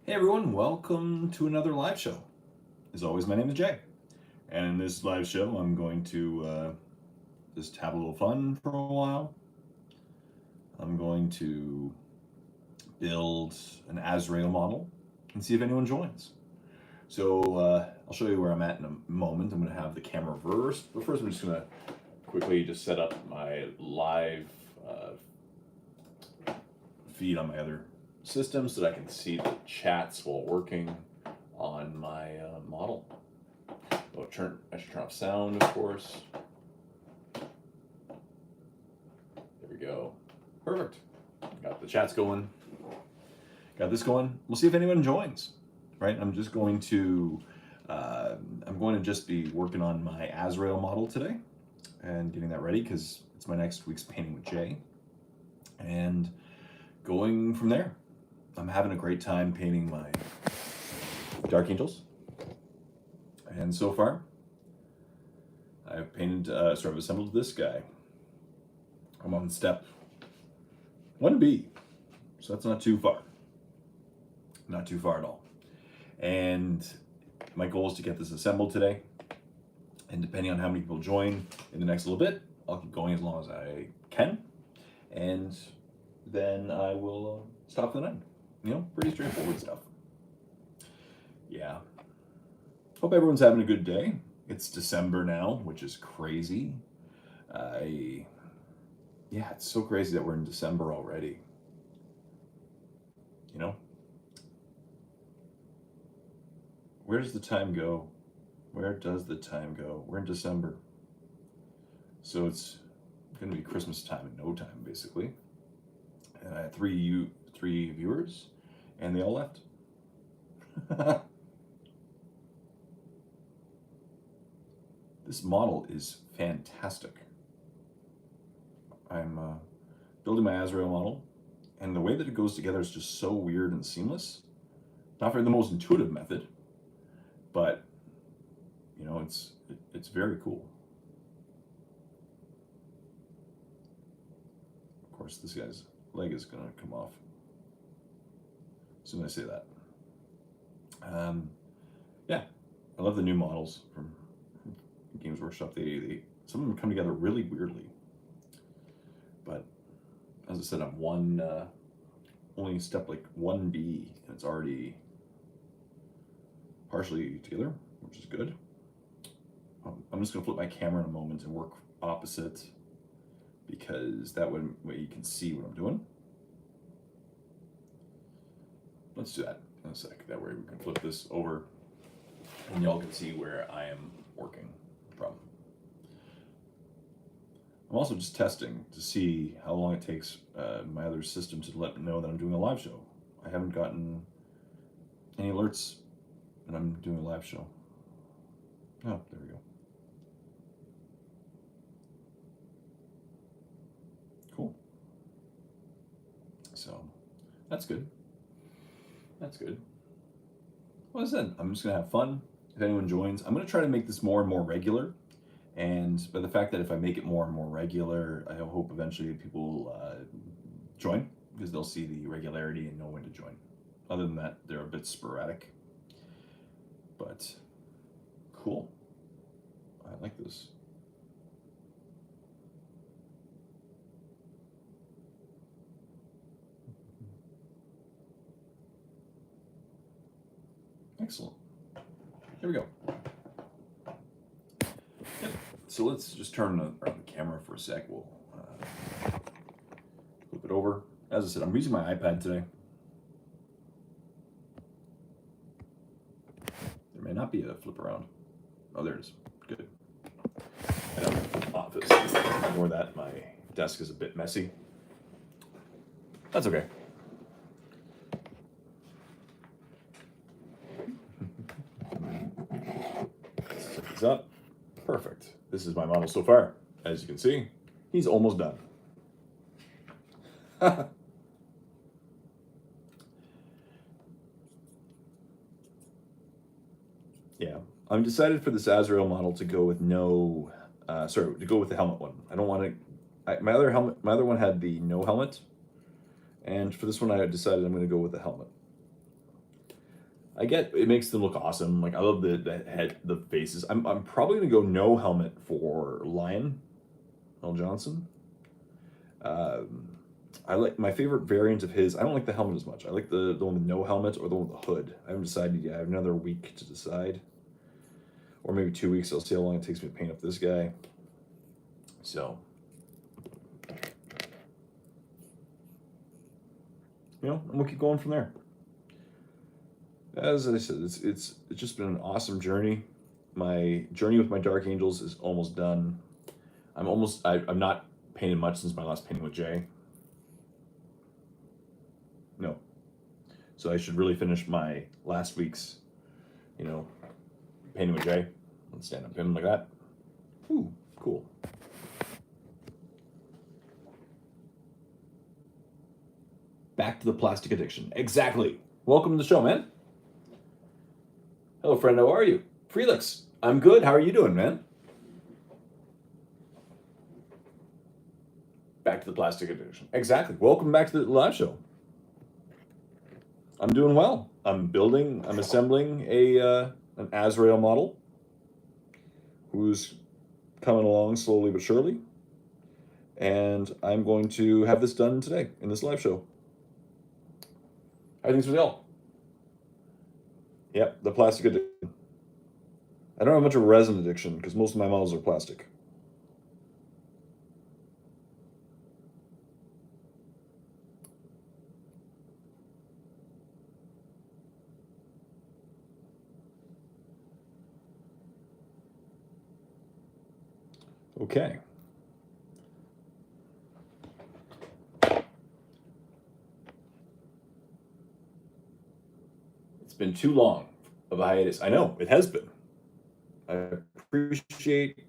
Hey everyone, welcome to another live show. As always, my name is Jay. And in this live show, I'm going to just have a little fun for a while. I'm going to build an Azrael model and see if anyone joins. So I'll show you where I'm at in a moment. I'm going to have the camera reversed. But first, I'm just going to quickly just set up my live feed on my other system so that I can see the chats while working on my model. I should turn off sound, of course. There we go. Perfect. Got the chats going. Got this going. We'll see if anyone joins. Right. I'm going to just be working on my Azrael model today and getting that ready because it's my next week's painting with Jay. And going from there. I'm having a great time painting my Dark Angels. And so far, I've painted, I've assembled this guy. I'm on step 1B, so that's not too far. Not too far at all. And my goal is to get this assembled today. And depending on how many people join in the next little bit, I'll keep going as long as I can. And then I will stop for the night. You know, pretty straightforward stuff. Yeah. Hope everyone's having a good day. It's December now, which is crazy. Yeah, it's so crazy that we're in December already. You know? Where does the time go? Where does the time go? We're in December. So it's going to be Christmas time in no time, basically. And I had three viewers, and they all left. This model is fantastic. I'm building my Azrael model, and the way that it goes together is just so weird and seamless. Not very the most intuitive method, but you know, it's very cool. Of course, this guy's leg is gonna come off as soon as I say that. Yeah, I love the new models from Games Workshop. They some of them come together really weirdly. But as I said, I'm only step like 1B, and it's already partially together, which is good. I'm just gonna flip my camera in a moment and work opposite, because that way you can see what I'm doing. Let's do that in a sec. That way we can flip this over and y'all can see where I am working from. I'm also just testing to see how long it takes my other system to let me know that I'm doing a live show. I haven't gotten any alerts that I'm doing a live show. Oh, there we go. Cool. So that's good. That's good. Well, as I said, I'm just gonna have fun. If anyone joins, I'm gonna try to make this more and more regular. And by the fact that if I make it more and more regular, I hope eventually people join, because they'll see the regularity and know when to join. Other than that, they're a bit sporadic. But cool. I like this. Excellent. Here we go. Yep. So let's just turn the camera for a sec. We'll flip it over. As I said, I'm using my iPad today. There may not be a flip around. Oh, there it is. Good. And I'm in the office. Ignore that. My desk is a bit messy. That's okay. Let's set this up. Perfect. This is my model so far. As you can see, he's almost done. Yeah, I'm decided for this Azrael model to go with to go with the helmet one. I don't want to. My other one had the no helmet, and for this one, I decided I'm going to go with the helmet. I get it makes them look awesome. Like I love the head, the faces. I'm probably gonna go no helmet for Lion L. Johnson. I like my favorite variant of his. I don't like the helmet as much. I like the one with no helmet or the one with the hood. I haven't decided yet. I have another week to decide, or maybe 2 weeks. I'll see how long it takes me to paint up this guy. So, and we'll keep going from there. As I said, it's just been an awesome journey. My journey with my Dark Angels is almost done. I'm not painted much since my last painting with Jay. No. So I should really finish my last week's, painting with Jay. Let's stand up him like that. Ooh, cool. Back to the plastic addiction. Exactly. Welcome to the show, man. Hello, friend. How are you? Felix. I'm good. How are you doing, man? Back to the plastic addiction. Exactly. Welcome back to the live show. I'm doing well. I'm assembling an Azrael model who's coming along slowly but surely. And I'm going to have this done today in this live show. How are things with y'all? Yep, the plastic addiction. I don't have much of a resin addiction because most of my models are plastic. Okay. It's been too long of a hiatus. I know, it has been. I appreciate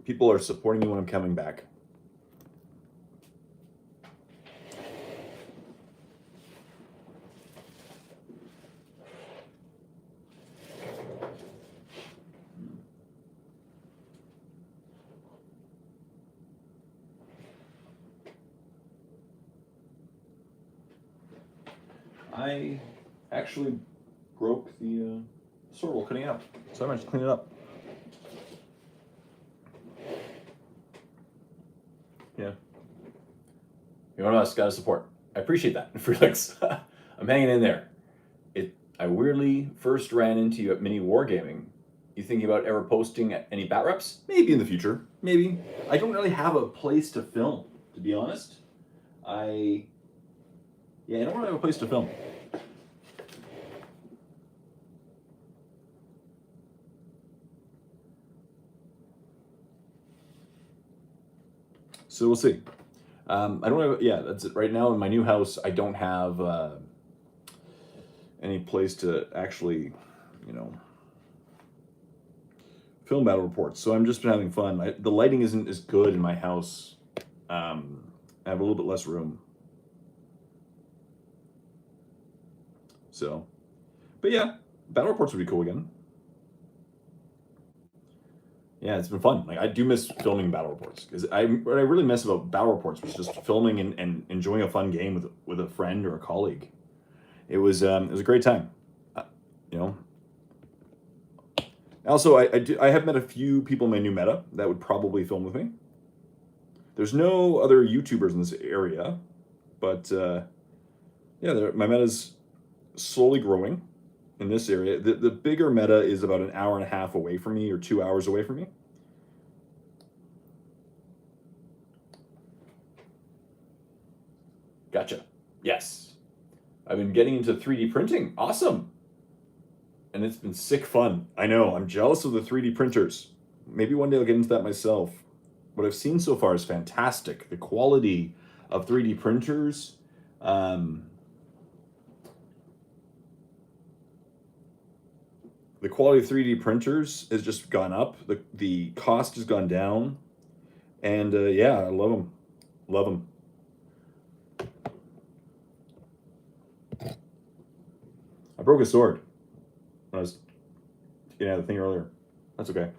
people are supporting me when I'm coming back. I actually broke the sword while cutting it out, so I'm going to clean it up. Yeah. One of us got to support. I appreciate that, Felix. I'm hanging in there. I weirdly first ran into you at Miniwargaming. You thinking about ever posting any bat reps? Maybe in the future. Maybe. I don't really have a place to film, to be honest. I don't really have a place to film. So we'll see. I don't have, that's it. Right now in my new house, I don't have any place to actually, film battle reports. So I'm just been having fun. The lighting isn't as good in my house. I have a little bit less room. So, but yeah, battle reports would be cool again. Yeah, it's been fun. Like I do miss filming battle reports because what I really miss about battle reports was just filming and enjoying a fun game with a friend or a colleague. It was a great time. Also, I have met a few people in my new meta that would probably film with me. There's no other YouTubers in this area, but my meta's slowly growing in this area. The bigger meta is about an hour and a half away from me or 2 hours away from me. Gotcha. Yes. I've been getting into 3D printing. Awesome. And it's been sick fun. I know. I'm jealous of the 3D printers. Maybe one day I'll get into that myself. What I've seen so far is fantastic. The quality of 3D printers, the quality of 3D printers has just gone up. The cost has gone down. And I love them. Love them. I broke a sword when I was getting out of the thing earlier. That's okay.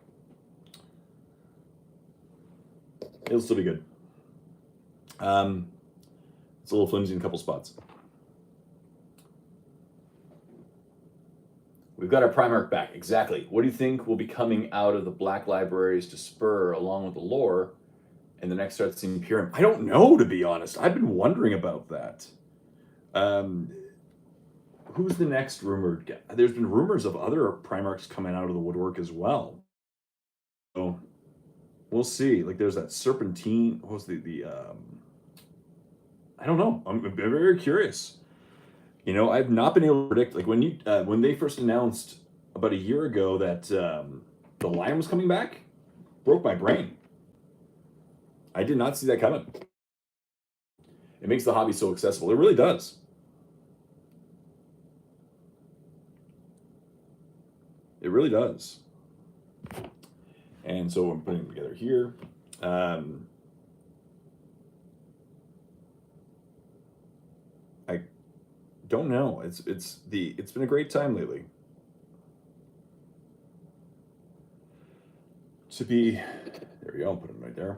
It'll still be good. It's a little flimsy in a couple spots. We've got our Primarch back. Exactly. What do you think will be coming out of the Black Libraries to spur along with the lore and the next start seeing Imperium? I don't know, to be honest. I've been wondering about that. Who's the next rumored guy? There's been rumors of other Primarchs coming out of the woodwork as well. So we'll see. Like there's that Serpentine. What was the I don't know. I'm very curious. You know, I've not been able to predict. Like when they first announced about a year ago that the Lion was coming back, broke my brain. I did not see that coming. It makes the hobby so accessible. It really does. It really does. And so I'm putting them together here. I don't know. It's been a great time lately. To be, there we go. I'll put them right there.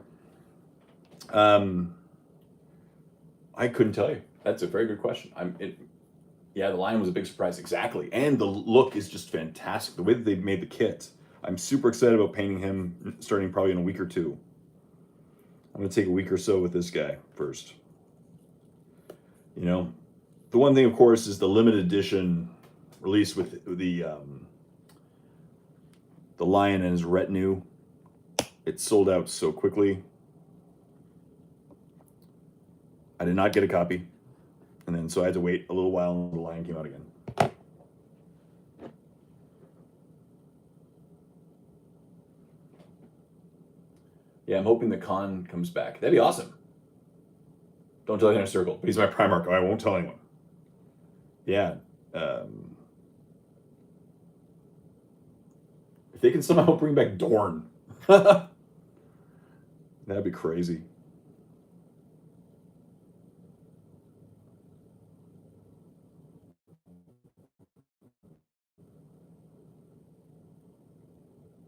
I couldn't tell you. That's a very good question. Yeah, the Lion was a big surprise. Exactly. And the look is just fantastic. The way that they've made the kit. I'm super excited about painting him starting probably in a week or two. I'm going to take a week or so with this guy first. You know, the one thing, of course, is the limited edition release with the Lion and his retinue. It sold out so quickly. I did not get a copy. And then so I had to wait a little while until the Lion came out again. Yeah, I'm hoping the Khan comes back. That'd be awesome. Don't tell Inner Circle, but he's my Primarch. I won't tell anyone. Yeah. If they can somehow bring back Dorn, that'd be crazy.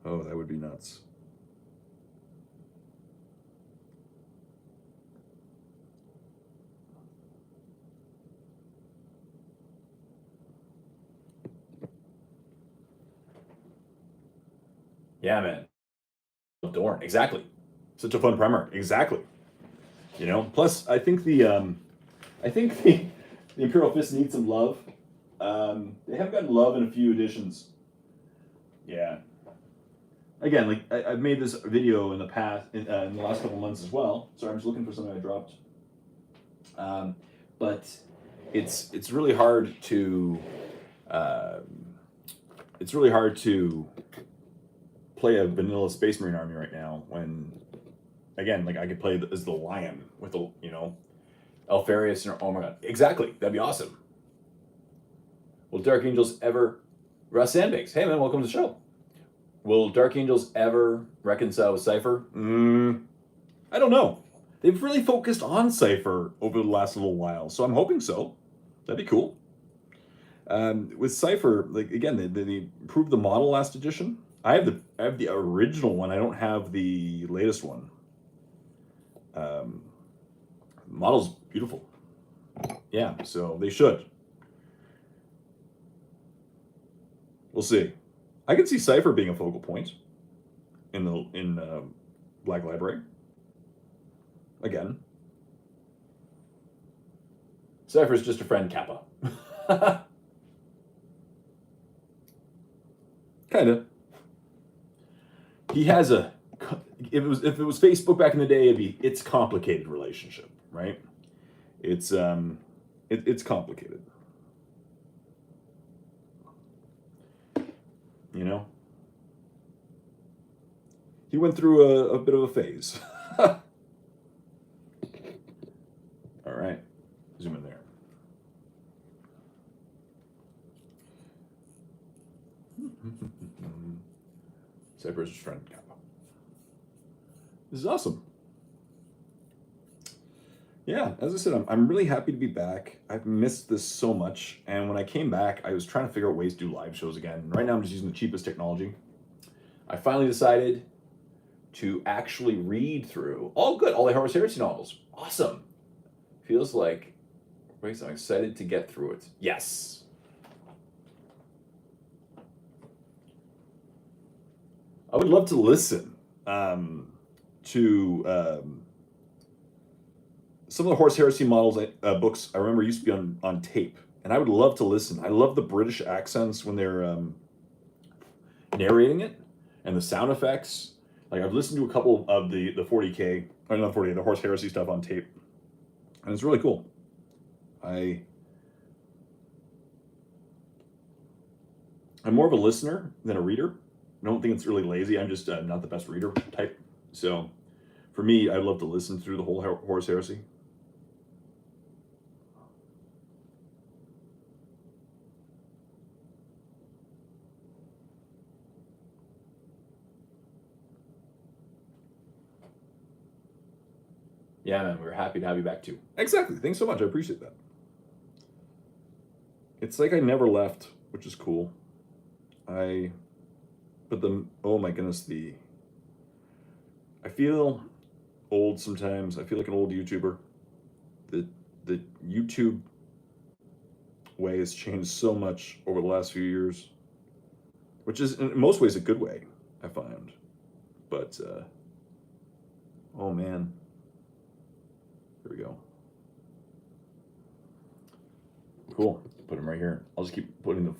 Oh, that would be nuts. Yeah, man. Dorn, exactly. Such a fun Primarch, exactly. You know. Plus, I think the Imperial Fist needs some love. They have gotten love in a few editions. Yeah. Again, like I've made this video in the past, in the last couple months as well. Sorry, I'm just looking for something I dropped. But it's really hard to play a vanilla Space Marine army right now when, again, like I could play as the Lion with the, you know, Alfarius and, oh my god, exactly, that'd be awesome. Will Dark Angels ever, Russ Sandbags, hey man, welcome to the show. Will Dark Angels ever reconcile with Cypher? I don't know. They've really focused on Cypher over the last little while, so I'm hoping so. That'd be cool. With Cypher, like again, they improved the model last edition. I have the original one. I don't have the latest one. Model's beautiful. Yeah, so they should. We'll see. I could see Cypher being a focal point in Black Library. Again, Cypher's just a friend, Kappa. Kind of. He has a. If it was Facebook back in the day, it's complicated relationship, right? It's complicated. You know, he went through a bit of a phase. All right, zoom in there. Cypress friend Kappa. This is awesome. Yeah, as I said, I'm really happy to be back. I've missed this so much, and when I came back, I was trying to figure out ways to do live shows again. Right now, I'm just using the cheapest technology. I finally decided to actually read through all the Horus Heresy novels. Awesome. Feels like, I'm excited to get through it. Yes. would love to listen to some of the Horse Heresy models books. I remember used to be on tape, and I would love to listen. I love the British accents when they're narrating it, and the sound effects. Like, I've listened to a couple of the 40K, or not 40, the Horse Heresy stuff on tape, and it's really cool. I'm more of a listener than a reader. I don't think it's really lazy. I'm just not the best reader type. So for me, I'd love to listen through the whole Horse Heresy. Yeah, man, we're happy to have you back too. Exactly. Thanks so much. I appreciate that. It's like I never left, which is cool. Oh my goodness, I feel old sometimes. I feel like an old YouTuber. The YouTube way has changed so much over the last few years, which is in most ways a good way, I find. But oh man, here we go. Cool. Put him right here. I'll just keep putting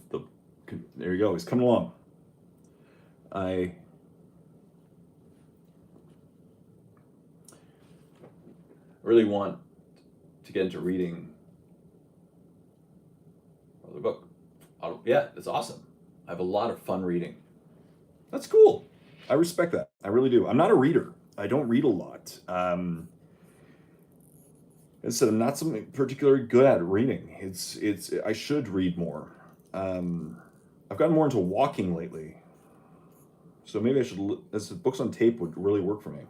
there you go. He's coming along. I really want to get into reading another book. Yeah, it's awesome. I have a lot of fun reading. That's cool. I respect that. I really do. I'm not a reader. I don't read a lot. As I said, I'm not something particularly good at reading. I should read more. I've gotten more into walking lately. So maybe I should, books on tape would really work for me.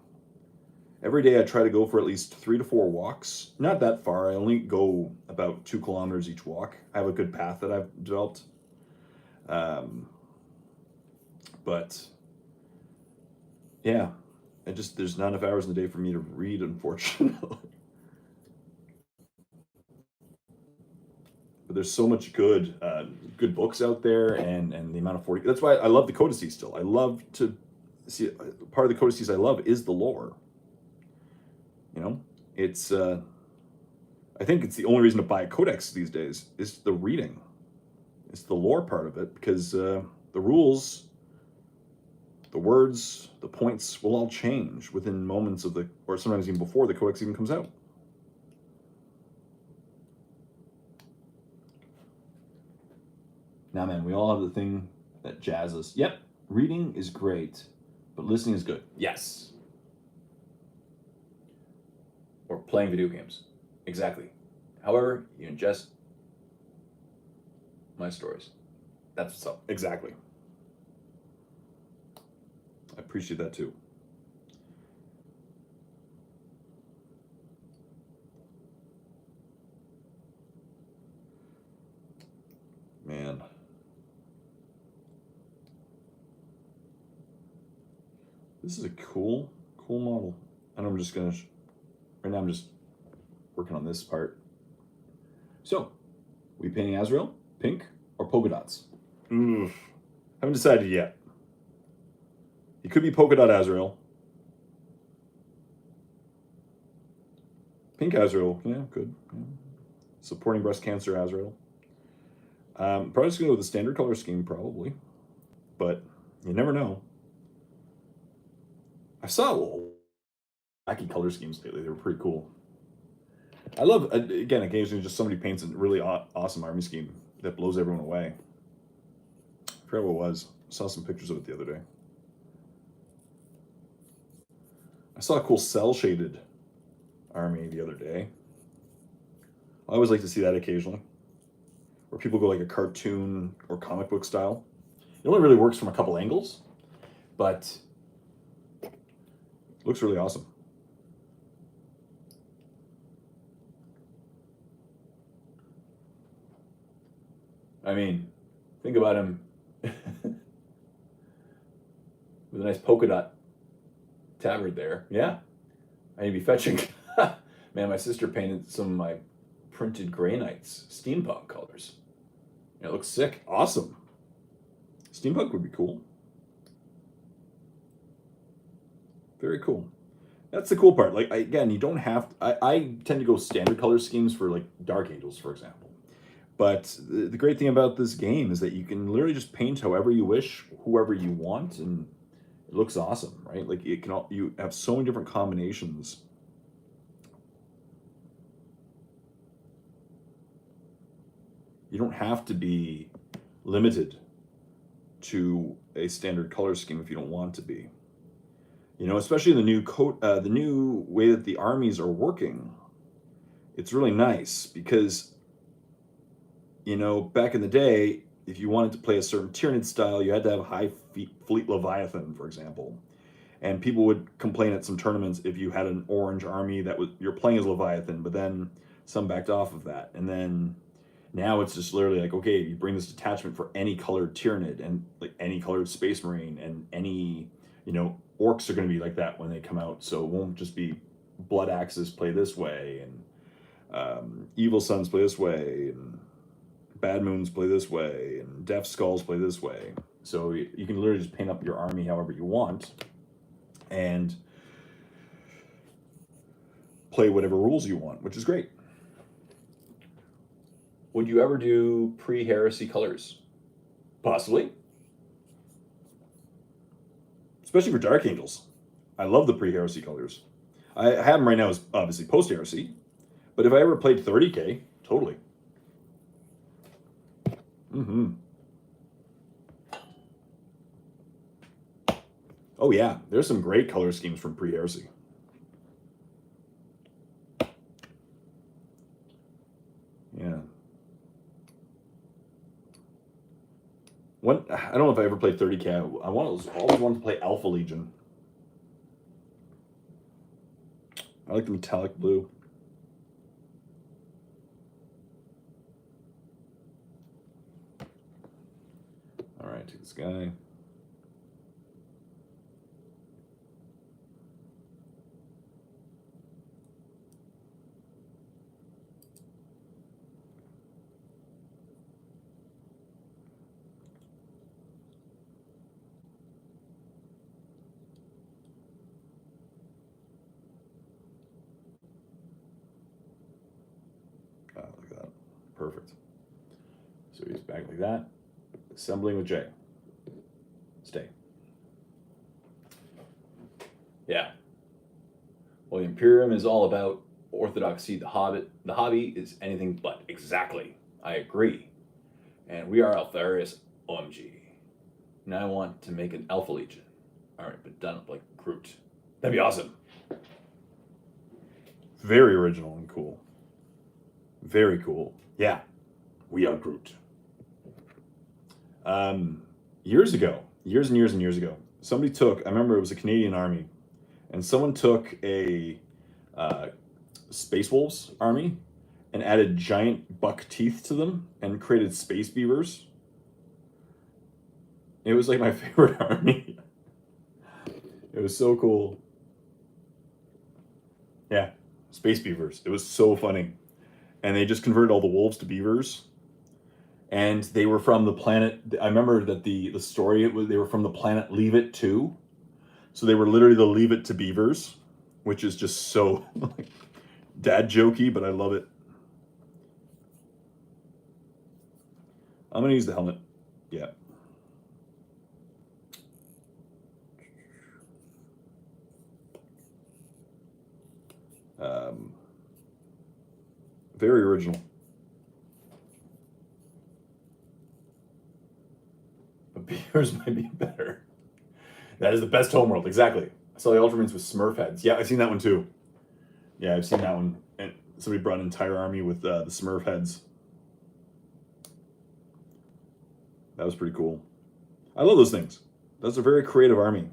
Every day I try to go for at least 3 to 4 walks. Not that far. I only go about 2 kilometers each walk. I have a good path that I've developed. But yeah, there's not enough hours in the day for me to read, unfortunately. But there's so much good books out there, and the amount of 40. That's why I love the codices still. I love to see, part of the codices I love is the lore. You know, it's I think it's the only reason to buy a codex these days is the reading. It's the lore part of it, because the rules, the words, the points will all change within moments or sometimes even before the codex even comes out. Now, man, we all have the thing that jazzes us. Yep, reading is great, but listening is good. Yes. Or playing video games. Exactly. However, you ingest my stories. That's what's up. Exactly. I appreciate that too. Man. This is a cool model. And I'm just gonna, right now I'm just working on this part. So, we painting Azrael, pink, or polka dots? Haven't decided yet. It could be polka dot Azrael. Pink Azrael, yeah, good. Yeah. Supporting breast cancer Azrael. Probably just gonna go with the standard color scheme, probably. But you never know. I saw wacky color schemes lately. They were pretty cool. I love, again, occasionally just somebody paints a really awesome army scheme that blows everyone away. I forgot what it was. I saw some pictures of it the other day. I saw a cool cell-shaded army the other day. I always like to see that occasionally, where people go like a cartoon or comic book style. It only really works from a couple angles, but it looks really awesome. I mean, think about him with a nice polka dot tabard there. Yeah, I need to be fetching. Man, my sister painted some of my printed Grey Knights steampunk colors. It looks sick. Awesome. Steampunk would be cool. Very cool. That's the cool part. Like, again, you don't have I tend to go standard color schemes for like Dark Angels, for example. But the great thing about this game is that you can literally just paint however you wish, whoever you want, and it looks awesome, right? Like it can you have so many different combinations. You don't have to be limited to a standard color scheme if you don't want to be. You know, especially the new way that the armies are working. It's really nice because, you know, back in the day, if you wanted to play a certain Tyranid style, you had to have a high fleet Leviathan, for example. And people would complain at some tournaments if you had an orange army that was you're playing as Leviathan, but then some backed off of that. And then now it's just literally like, okay, you bring this detachment for any colored Tyranid and like any colored Space Marine and any, you know, orcs are going to be like that when they come out. So it won't just be Blood Axes play this way and Evil Sons play this way and Bad Moons play this way and Deaf Skulls play this way. So you can literally just paint up your army however you want and play whatever rules you want, which is great. Would you ever do pre-heresy colors? Possibly. Especially for Dark Angels. I love the pre-heresy colors. I have them right now as obviously post-heresy, but if I ever played 30K, totally. Mm-hmm. Oh yeah, there's some great color schemes from pre-heresy. Yeah. I don't know if I ever played 30K. I always wanted to play Alpha Legion. I like the metallic blue. All right, take this guy. Like that. Perfect. So he's back like that. Assembling with Jay. Stay. Yeah. Well, the Imperium is all about orthodoxy. The hobby is anything but. Exactly. I agree. And we are Alpharius OMG. Now I want to make an Alpha Legion. All right, but done up like Groot. That'd be awesome. Very original and cool. Very cool. Yeah, we are Groot. Years and years ago, somebody took, I remember it was a Canadian army, and someone took a Space Wolves army and added giant buck teeth to them and created space beavers. It was like my favorite army. It was so cool. Yeah, space beavers. It was so funny. And they just converted all the wolves to beavers. And they were from the planet, I remember that the story, they were from the planet Leave It 2. So they were literally the Leave It to beavers, which is just so like, dad jokey, but I love it. I'm gonna use the helmet. Yeah. Very original. But beavers might be better. That is the best homeworld, exactly. I saw the Ultramarines with Smurf heads. Yeah, I've seen that one too. Yeah, I've seen that one. And somebody brought an entire army with the Smurf heads. That was pretty cool. I love those things. That's a very creative army.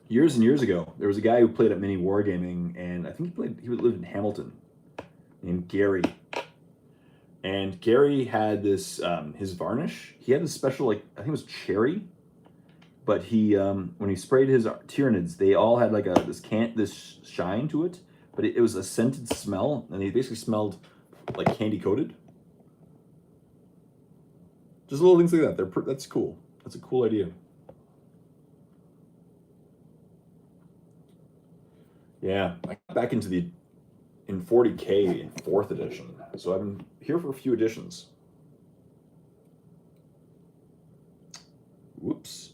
Years and years ago, there was a guy who played at Miniwargaming, and I think he lived in Hamilton, named Gary. And Gary had this, his varnish, he had this special, like, I think it was cherry, but he, when he sprayed his Tyranids, they all had like this shine to it, but it was a scented smell, and they basically smelled like candy coated. Just little things like that. That's cool. That's a cool idea. Yeah, I got back into in 40K in 4th edition, so I've been here for a few editions. Whoops.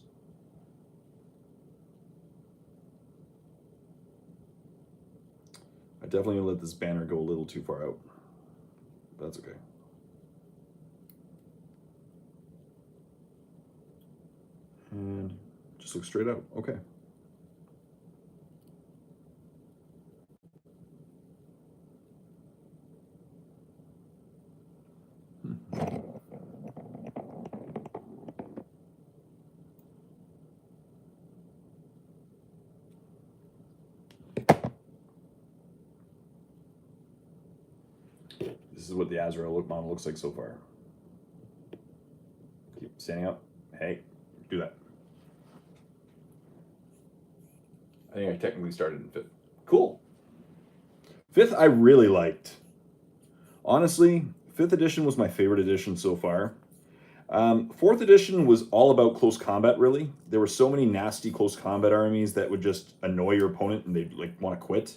I definitely let this banner go a little too far out. But that's okay. And just look straight out. Okay. This is what the Azrael model looks like so far. Keep standing up. Hey, do that. I think I technically started in 5th. Cool. 5th I really liked. Honestly, 5th edition was my favorite edition so far. 4th edition was all about close combat, really. There were so many nasty close combat armies that would just annoy your opponent and they'd like want to quit.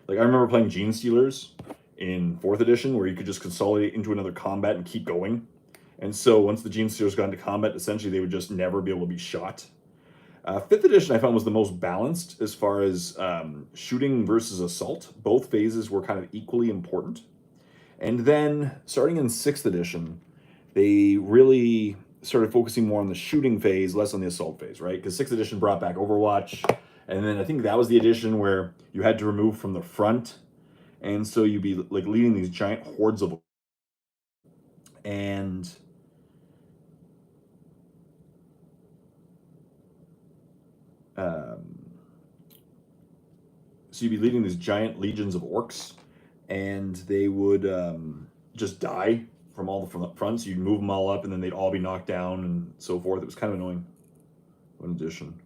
Like I remember playing Gene Stealers in 4th edition where you could just consolidate into another combat and keep going. And so once the Gene Stealers got into combat, essentially they would just never be able to be shot. 5th edition I found was the most balanced as far as shooting versus assault. Both phases were kind of equally important. And then starting in 6th edition, they really started focusing more on the shooting phase, less on the assault phase, right? Because 6th edition brought back Overwatch. And then I think that was the edition where you had to remove from the front. And so you'd be like leading these giant hordes of... And... so you'd be leading these giant legions of orcs, and they would just die from all the fronts. You'd move them all up, and then they'd all be knocked down and so forth. It was kind of annoying. One addition.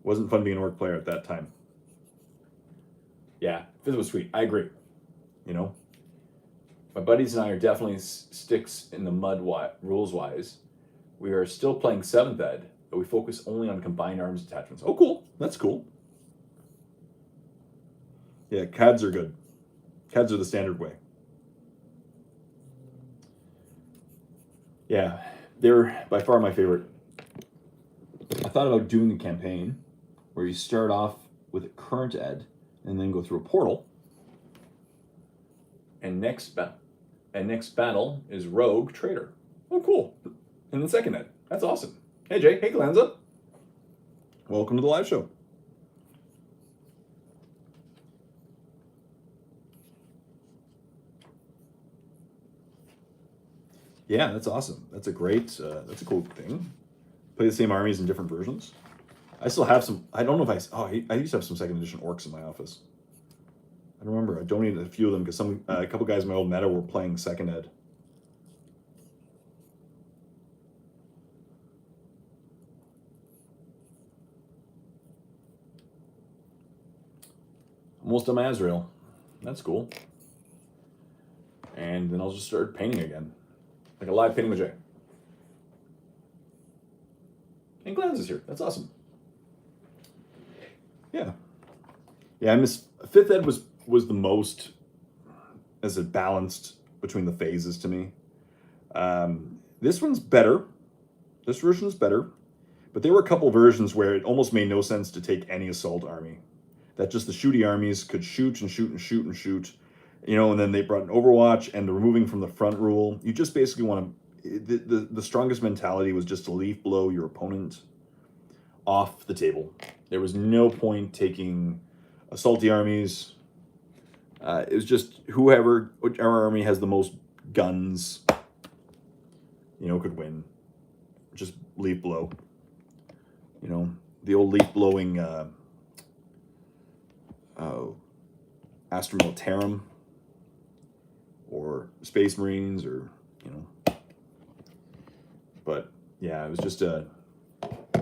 Wasn't fun being an orc player at that time. Yeah, 5th was sweet. I agree. You know, my buddies and I are definitely sticks in the mud rules-wise. We are still playing 7th Ed, but we focus only on combined arms attachments. Oh, cool. That's cool. Yeah, CADs are good. CADs are the standard way. Yeah, they're by far my favorite. I thought about doing a campaign where you start off with a current Ed and then go through a portal. And next battle is Rogue Trader. Oh, cool. And then 2nd Ed. That's awesome. Hey, Jay. Hey, Glanza. Welcome to the live show. Yeah, that's awesome. That's a great, that's a cool thing. Play the same armies in different versions. I still have some, I don't know if I used to have some 2nd edition orcs in my office. I don't remember. I donated a few of them because a couple guys in my old meta were playing 2nd Ed. Almost done my Azrael. That's cool. And then I'll just start painting again. Like a live painting with Jay. And Glance is here. That's awesome. Yeah. Yeah, I miss 5th Ed was the most as it balanced between the phases to me. This one's better. This version is better. But there were a couple versions where it almost made no sense to take any assault army. That just the shooty armies could shoot and shoot and shoot and shoot. You know, and then they brought an Overwatch and the removing from the front rule. You just basically want to... The strongest mentality was just to leaf blow your opponent off the table. There was no point taking assaulty armies. It was just whichever army has the most guns, you know, could win. Just leaf blow. You know, the old leaf blowing Astra Militarum or Space Marines, or, you know. But yeah, it was just there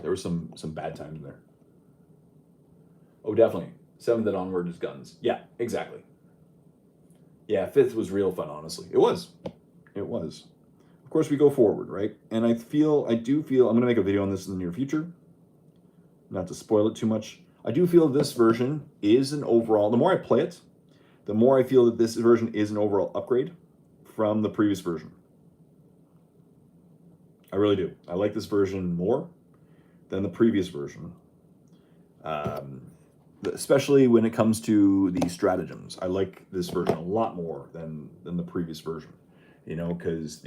were some bad times there. Oh, definitely. 7th and onward is guns. Yeah, exactly. Yeah, 5th was real fun, honestly. It was. It was. Of course, we go forward, right? And I do feel, I'm going to make a video on this in the near future, not to spoil it too much. I do feel this version is an overall, the more I play it, the more I feel that this version is an overall upgrade from the previous version. I really do. I like this version more than the previous version. Especially when it comes to the stratagems. I like this version a lot more than the previous version, you know, because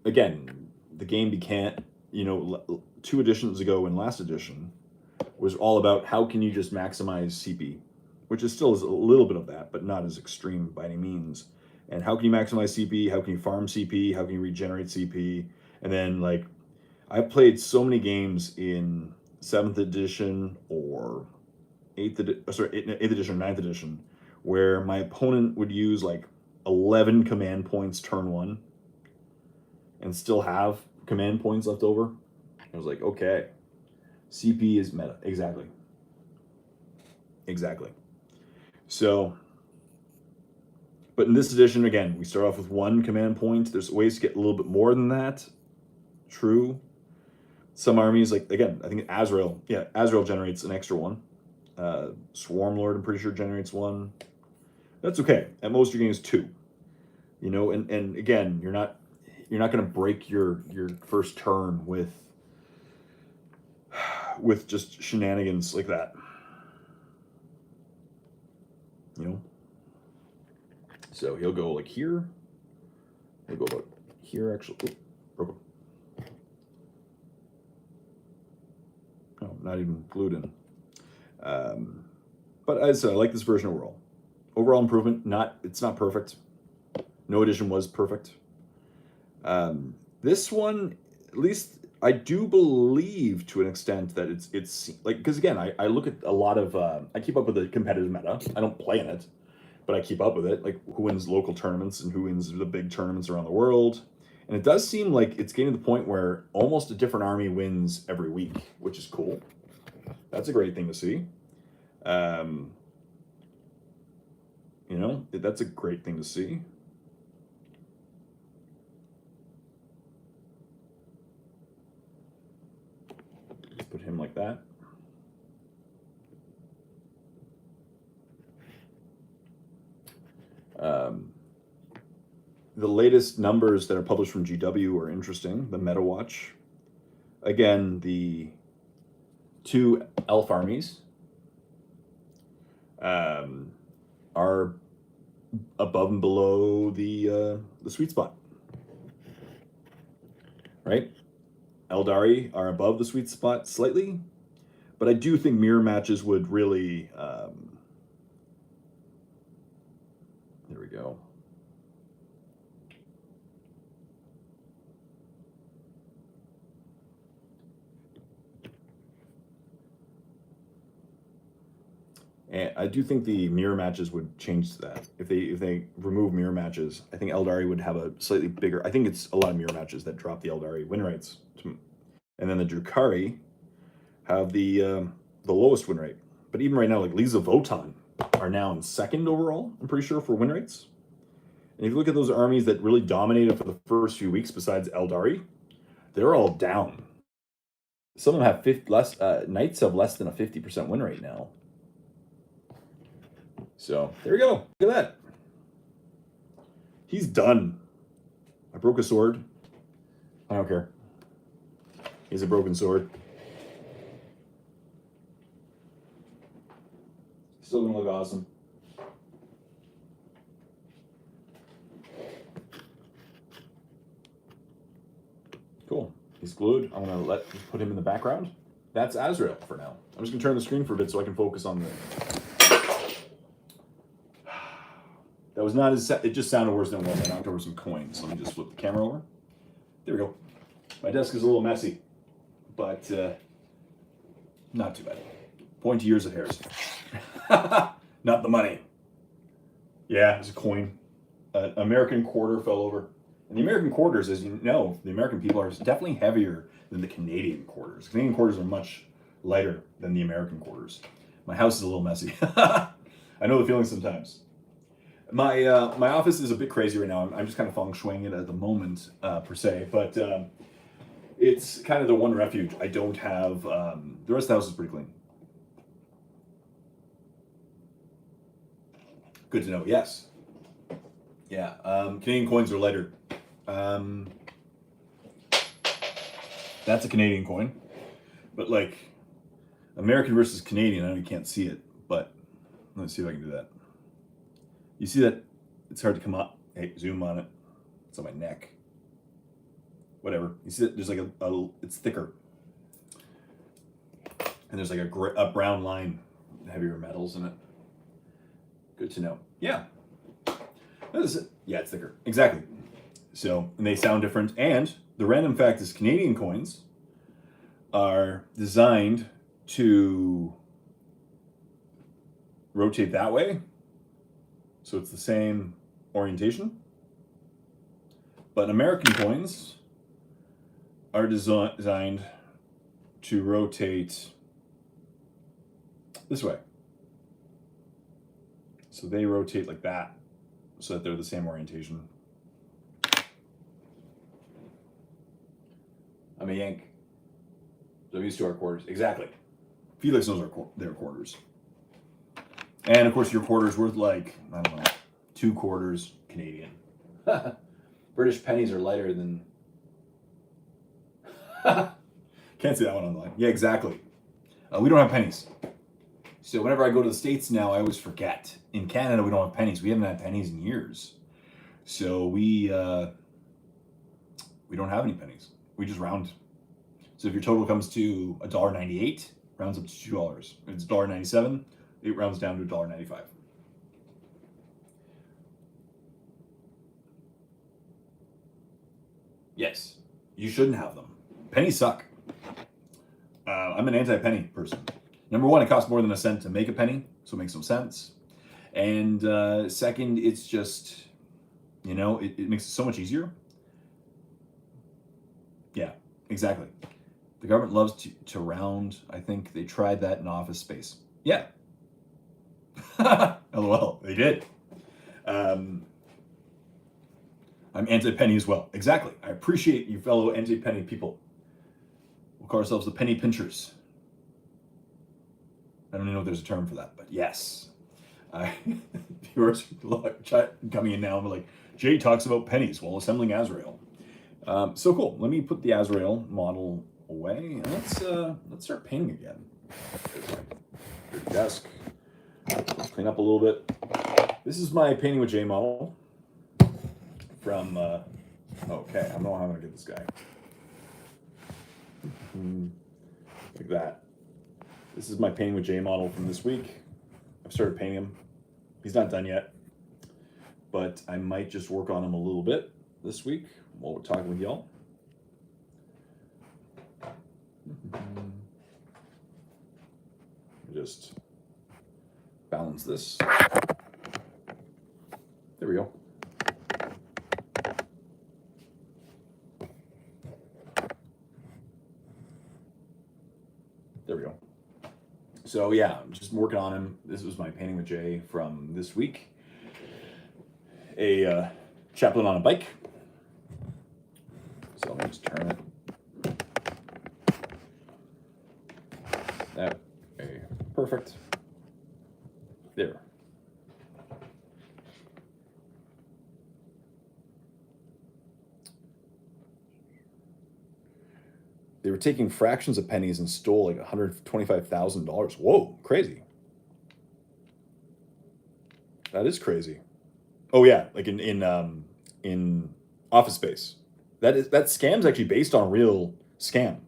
again, the game became, you know, 2 editions ago in last edition was all about how can you just maximize CP, which is still a little bit of that, but not as extreme by any means. And how can you maximize CP? How can you farm CP? How can you regenerate CP? And then, like, I've played so many games in 7th edition or 8th edition or 9th edition where my opponent would use like 11 command points turn 1 and still have command points left over. I was like, okay, CP is meta. Exactly. So, but in this edition, again, we start off with 1 command point. There's ways to get a little bit more than that. True. Some armies, like, again, I think Azrael, Azrael generates an extra 1. Swarm Lord, I'm pretty sure, generates 1. That's okay. At most, you're getting is 2. You know, and again, you're not going to break your first turn with just shenanigans like that. You know? So he'll go like here. He'll go about here, actually. Oh, not even glued in. But as I said, I like this version overall. Overall improvement, it's not perfect. No edition was perfect. This one, at least I do believe to an extent that it's like, because again, I look at a lot of, I keep up with the competitive meta. I don't play in it, but I keep up with it, like who wins local tournaments and who wins the big tournaments around the world. And it does seem like it's getting to the point where almost a different army wins every week, which is cool. That's a great thing to see. You know, that's a great thing to see. Let's put him like that. The latest numbers that are published from GW are interesting. The Meta Watch. Again, the 2 elf armies are above and below the sweet spot. Right? Eldari are above the sweet spot slightly, but I do think mirror matches would really... there we go. And I do think the mirror matches would change that. If they remove mirror matches, I think Eldari would have a slightly bigger... I think it's a lot of mirror matches that drop the Eldari win rates. And then the Drukhari have the lowest win rate. But even right now, like Lisa Votan are now in 2nd overall, I'm pretty sure, for win rates. And if you look at those armies that really dominated for the first few weeks besides Eldari, they're all down. Some of them have Knights have less than a 50% win rate now. So there we go. Look at that. He's done. I broke a sword. I don't care. He has a broken sword. Still gonna look awesome. Cool. He's glued. I'm gonna put him in the background. That's Azrael for now. I'm just gonna turn the screen for a bit so I can focus on the... That was not as... It just sounded worse than it was. I knocked over some coins. Let me just flip the camera over. There we go. My desk is a little messy, but not too bad. Pointy ears of hairs. Not the money. Yeah, it's a coin. An American quarter fell over. And the American quarters, as you know, the American people are definitely heavier than the Canadian quarters. Canadian quarters are much lighter than the American quarters. My house is a little messy. I know the feeling sometimes. My office is a bit crazy right now. I'm just kind of feng shuiing it at the moment, per se, but it's kind of the one refuge. I don't have the rest of the house is pretty clean. Good to know. Yes. Yeah. Canadian coins are lighter. That's a Canadian coin, but like American versus Canadian, I know you can't see it, but let's see if I can do that. You see that? It's hard to come up. Hey, zoom on it. It's on my neck. Whatever. You see that? There's like a it's thicker, and there's like a brown line, heavier metals in it. Good to know. Yeah. That is it. Yeah, it's thicker. Exactly. So, and they sound different. And the random fact is Canadian coins are designed to rotate that way. So it's the same orientation. But American coins are designed to rotate this way. So they rotate like that, so that they're the same orientation. I'm a Yank. So I'm used to our quarters. Exactly. Felix knows their quarters. And of course, your quarter's worth like, I don't know, 2 quarters Canadian. British pennies are lighter than... Can't see that one on the line. Yeah, exactly. We don't have pennies. So whenever I go to the States now, I always forget. In Canada, we don't have pennies. We haven't had pennies in years. So we don't have any pennies. We just round. So if your total comes to $1.98, rounds up to $2. If it's $1.97, it rounds down to $1.95. Yes, you shouldn't have them. Pennies suck. I'm an anti-penny person. Number one, it costs more than a cent to make a penny, so it makes no sense. And second, it's just, you know, it makes it so much easier. Yeah, exactly. The government loves to round. I think they tried that in Office Space. Yeah. LOL, they did. I'm anti-penny as well. Exactly. I appreciate you fellow anti-penny people. We'll call ourselves the penny pinchers. I don't even know if there's a term for that, but yes. Viewers coming in now and like, Jay talks about pennies while assembling Azrael. So cool. Let me put the Azrael model away. And let's start painting again. There's my desk. Clean up a little bit. This is my Painting with Jay model from, okay, I don't know how I'm gonna get this guy. Like that. This is my Painting with Jay model from this week. I've started painting him. He's not done yet, but I might just work on him a little bit this week while we're talking with y'all. Just balance this. There we go. There we go. So yeah, I'm just working on him. This was my Painting with Jay from this week. A chaplain on a bike. So let me just turn it. That way. Perfect. There. They were taking fractions of pennies and stole like $125,000. Whoa, crazy. That is crazy. Oh yeah, like in Office Space. That scam's actually based on a real scam.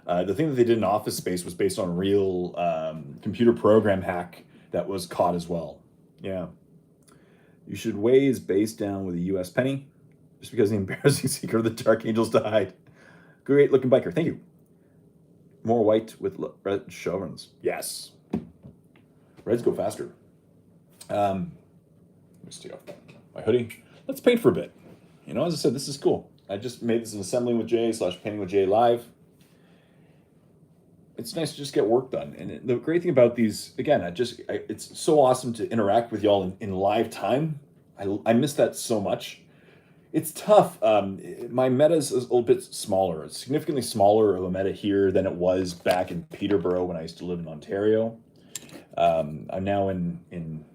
The thing that they did in Office Space was based on a real computer program hack that was caught as well. Yeah. You should weigh his base down with a US penny, just because the embarrassing secret of the Dark Angels died. Great looking biker, thank you. More white with red chevrons. Yes. Reds go faster. Let me just take off my hoodie. Let's paint for a bit. You know, as I said, this is cool. I just made this an Assembling with Jay / Painting with Jay live. it's nice to just get work done. And the great thing about these, again, it's so awesome to interact with y'all in live time. I miss that so much. It's tough. My meta is a little bit smaller. It's significantly smaller of a meta here than it was back in Peterborough when I used to live in Ontario. I'm now in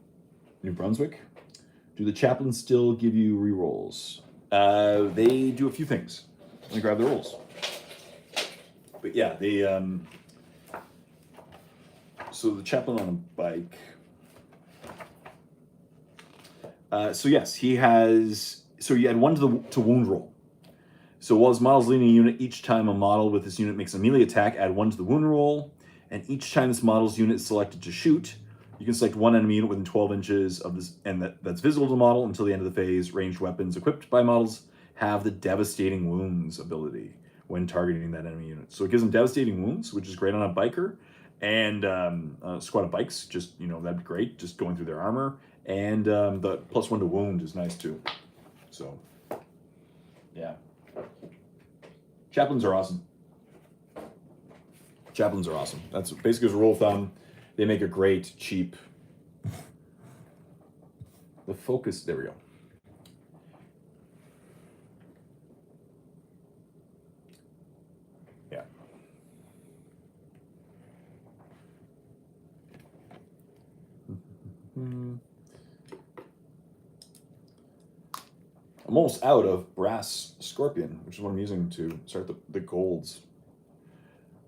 New Brunswick. Do the chaplains still give you rerolls? They do a few things. Let me grab the rolls. But yeah, they so the chaplain on a bike. So yes, he has. So you add 1 to wound roll. So while his model's leading a unit, each time a model with this unit makes a melee attack, add 1 to the wound roll. And each time this model's unit is selected to shoot, you can select 1 enemy unit within 12 inches of this, and that's visible to the model until the end of the phase. Ranged weapons equipped by models have the devastating wounds ability when targeting that enemy unit. So it gives them devastating wounds, which is great on a biker and a squad of bikes. Just, that'd be great, just going through their armor. And the +1 to wound is nice too. So, yeah. Chaplains are awesome. Chaplains are awesome. That's basically as a rule of thumb. They make a great, cheap. The focus, there we go. Yeah. I'm almost out of brass scorpion, which is what I'm using to start the golds.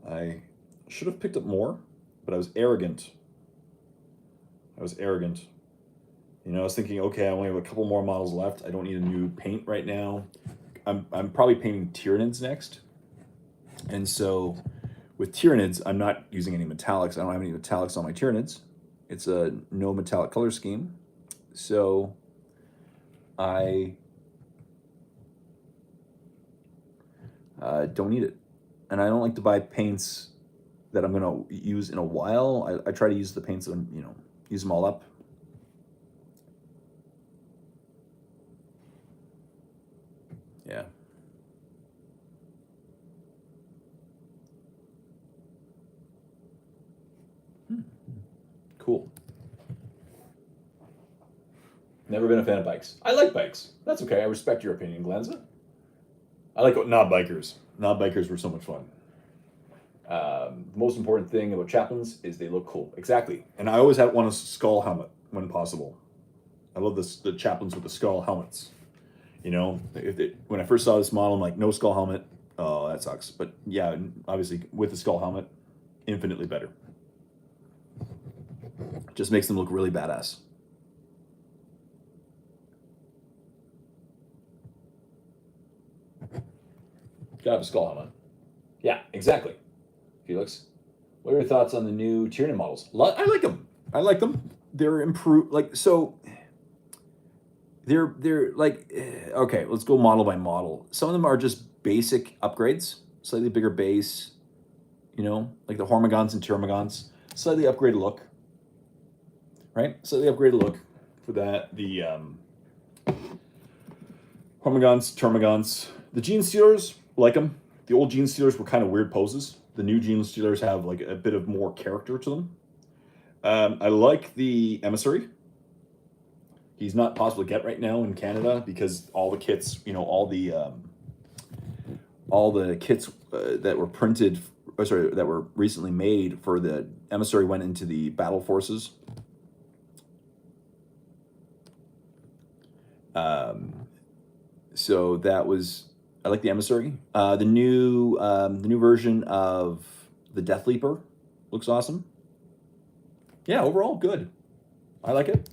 I should have picked up more, but I was arrogant. I was thinking, okay, I only have a couple more models left. I don't need a new paint right now. I'm probably painting Tyranids next. And so with Tyranids, I'm not using any metallics. I don't have any metallics on my Tyranids. It's a no metallic color scheme. So I don't need it. And I don't like to buy paints that I'm going to use in a while. I try to use the paints that I'm, use them all up. Yeah. Cool. Never been a fan of bikes. I like bikes. That's okay. I respect your opinion, Glenza. I like knob bikers. Knob bikers were so much fun. The most important thing about chaplains is they look cool. Exactly. And I always want a skull helmet when possible. I love the chaplains with the skull helmets. When I first saw this model, I'm like, no skull helmet. Oh, that sucks. But yeah, obviously with the skull helmet, infinitely better. Just makes them look really badass. Gotta have a skull helmet. Yeah, exactly. Felix, what are your thoughts on the new Tyranid models? I like them. They're improved. They're like, okay, let's go model by model. Some of them are just basic upgrades, slightly bigger base, like the Hormigons and Termagants, slightly upgraded look, right? Slightly upgraded look for that. The Hormigons, Termagants, the Gene Stealers, like them. The old Gene Stealers were kind of weird poses. The new Gene Stealers have like a bit of more character to them. I like the Emissary. He's not possible to get right now in Canada because all the kits, all the kits that were printed, that were recently made for the Emissary went into the battle forces. So that was, I like the Emissary. The new version of the Death Leaper looks awesome. Yeah, overall good. I like it.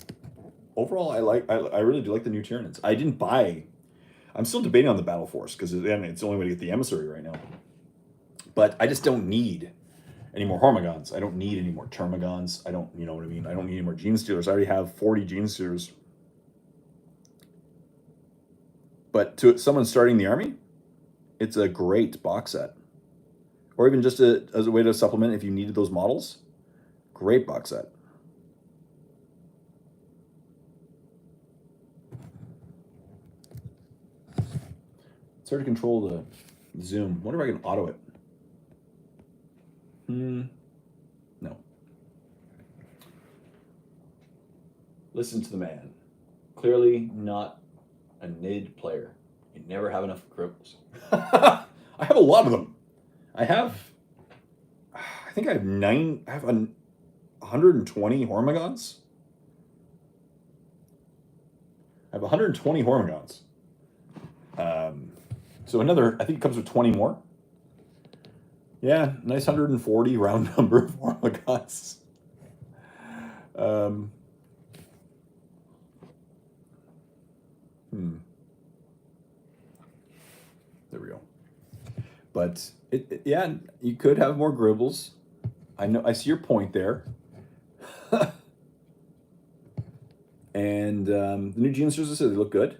Overall, I really do like the new Tyranids. I'm still debating on the Battle Force because it's the only way to get the Emissary right now. But I just don't need any more Hormigons. I don't need any more Termagants. I don't, you know what I mean? I don't need any more Gene Stealers. I already have 40 Gene Stealers. But to someone starting the army, it's a great box set. Or even just as a way to supplement if you needed those models. Great box set. It's hard to control the zoom. I wonder if I can auto it. No. Listen to the man. Clearly not a NID player. You never have enough cripples. I have a lot of them. I think I have 120 Hormigons. I have 120 Hormigons. So another, I think it comes with 20 more. Yeah, nice 140 round number of Hormigons. There we go. But yeah, you could have more Gribbles. I know. I see your point there. And the new Genesters, I said, they look good.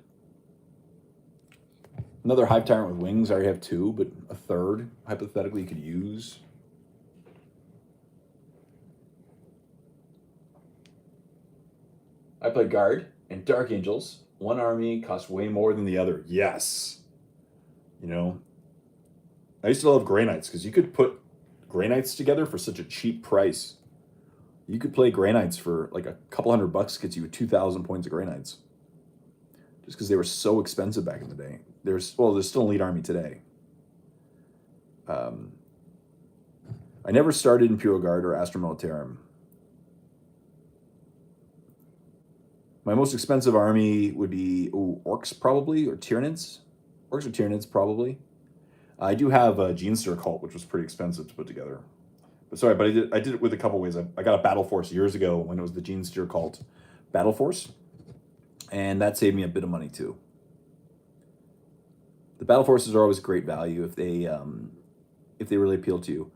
Another Hive Tyrant with wings. I already have 2, but a third, hypothetically, you could use. I play Guard and Dark Angels. One army costs way more than the other. Yes. You know, I used to love Grey Knights because you could put Grey Knights together for such a cheap price. You could play Grey Knights for like a couple $100 gets you 2,000 points of Grey Knights. Just because they were so expensive back in the day. There's still an elite army today. I never started Imperial Guard or Astra Militarum. My most expensive army would be Orcs probably, or Tyranids. Orcs or Tyranids probably. I do have a Genester cult, which was pretty expensive to put together. But sorry, but I did it with a couple ways. I got a Battle Force years ago when it was the Genester cult Battle Force, and that saved me a bit of money too. The Battle Forces are always great value if they really appeal to you.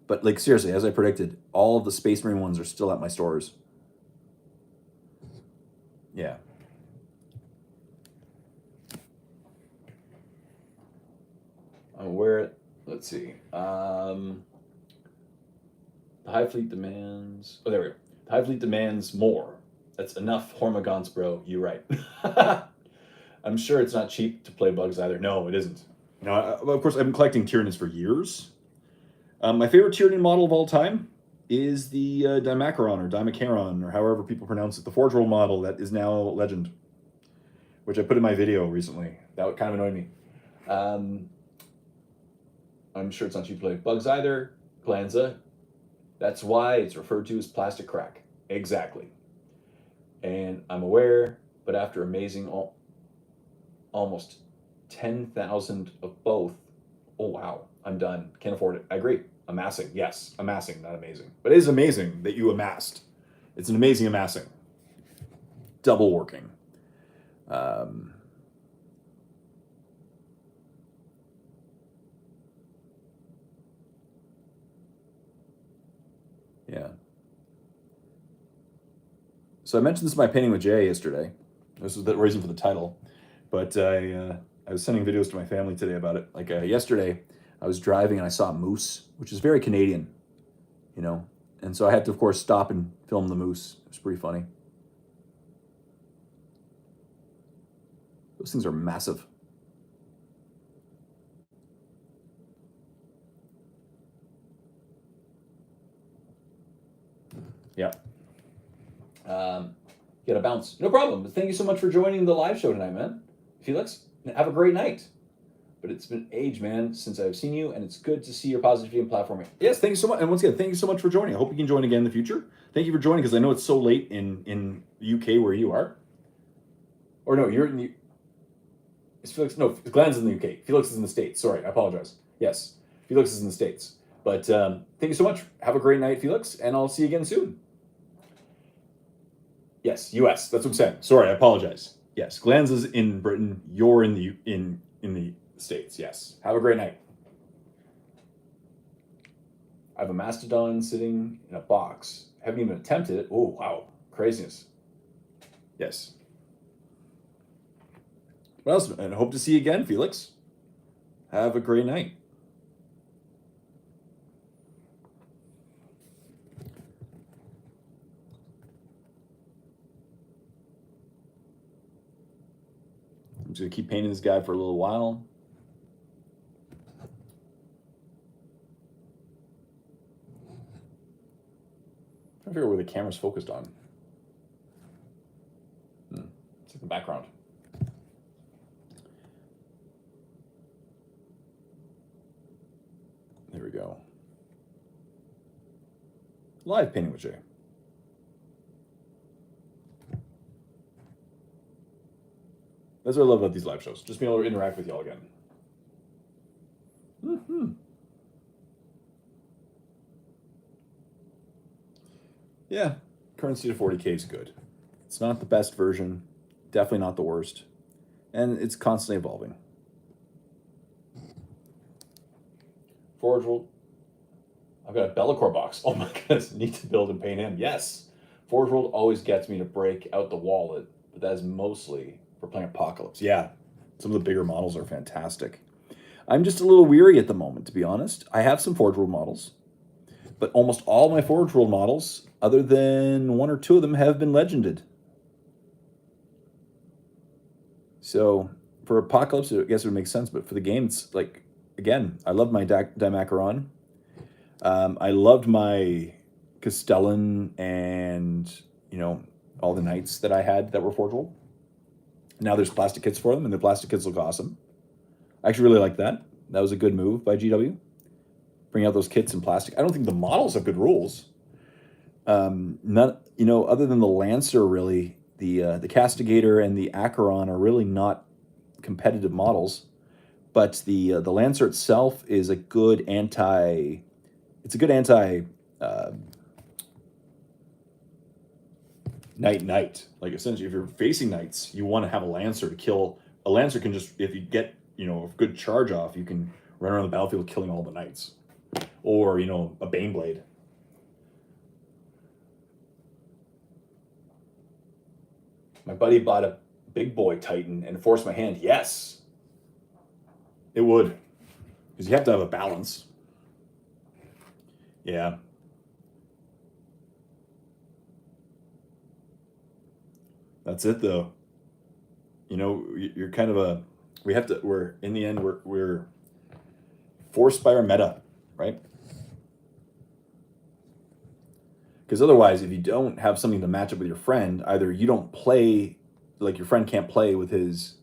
But like seriously, as I predicted, all of the Space Marine ones are still at my stores. Yeah. Let's see. The Hive Fleet demands. Oh, there we go. The Hive Fleet demands more. That's enough Hormigons, bro. You're right. I'm sure it's not cheap to play bugs either. No, it isn't. No, of course, I've been collecting Tyranids for years. My favorite Tyranid model of all time is the Dimacaron or Dimacaron, or however people pronounce it, the Forge World model that is now Legend, which I put in my video recently. That kind of annoyed me. I'm sure it's not cheap to play bugs either. Glanza. That's why it's referred to as plastic crack. Exactly. And I'm aware, but after amazing almost 10,000 of both, oh wow, I'm done. Can't afford it. I agree. Amassing, yes. Amassing, not amazing. But it is amazing that you amassed. It's an amazing amassing. Double working. Yeah. So I mentioned this in my painting with Jay yesterday. This was the reason for the title. But I was sending videos to my family today about it. Like yesterday, I was driving and I saw a moose, which is very Canadian, you know. And so I had to, of course, stop and film the moose. It was pretty funny. Those things are massive. Yeah. Get a bounce. No problem. But thank you so much for joining the live show tonight, man. Felix, have a great night. But it's been age, man, since I've seen you, and it's good to see your positivity and platforming. Yes, thank you so much. And once again, thank you so much for joining. I hope you can join again in the future. Thank you for joining, because I know it's so late in the UK where you are. Or no, you're in the... Is Felix... No, Glenn's in the UK. Felix is in the States. Sorry, I apologize. Yes, Felix is in the States. But thank you so much. Have a great night, Felix, and I'll see you again soon. Yes, US. That's what I'm saying. Sorry, I apologize. Yes, Glenn's is in Britain. You're in the States. Yes. Have a great night. I have a mastodon sitting in a box. Haven't even attempted it. Oh, wow. Craziness. Yes. What else? And I hope to see you again, Felix. Have a great night. I'm just going to keep painting this guy for a little while. to figure out where the camera's focused on. It's like the background. There we go. Live painting with Jay. That's what I love about these live shows. Just being able to interact with y'all again. Yeah, currency to 40K is good. It's not the best version, definitely not the worst, and it's constantly evolving. Forge World. I've got a Bellacore box. Oh my goodness, need to build and paint him. Yes, Forge World always gets me to break out the wallet, but that is mostly for playing Apocalypse. Yeah, some of the bigger models are fantastic. I'm just a little weary at the moment, to be honest. I have some Forge World models, but almost all my Forge World models, other than 1 or 2 of them, have been legended. So for Apocalypse, I guess it would make sense, but for the game, it's like, again, I love my Dimacaron. I loved my Castellan and, you know, all the knights that I had that were Forge World. Now there's plastic kits for them, and the plastic kits look awesome. I actually really like that. That was a good move by GW. Bring out those kits in plastic. I don't think the models have good rules. Not, you know, other than the Lancer, really, the Castigator and the Acheron are really not competitive models. But the Lancer itself is a good anti. It's a good anti. Knight. Like, essentially, if you're facing knights, you want to have a Lancer to kill. A Lancer can just, if you get, you know, a good charge off, you can run around the battlefield killing all the knights. Or, you know, a Baneblade. My buddy bought a big boy Titan and forced my hand. Yes, it would. Because you have to have a balance. Yeah. That's it, though. You know, you're kind of a. We're in the end. We're forced by our meta, right? Because otherwise, if you don't have something to match up with your friend, either you don't play, like your friend can't play with his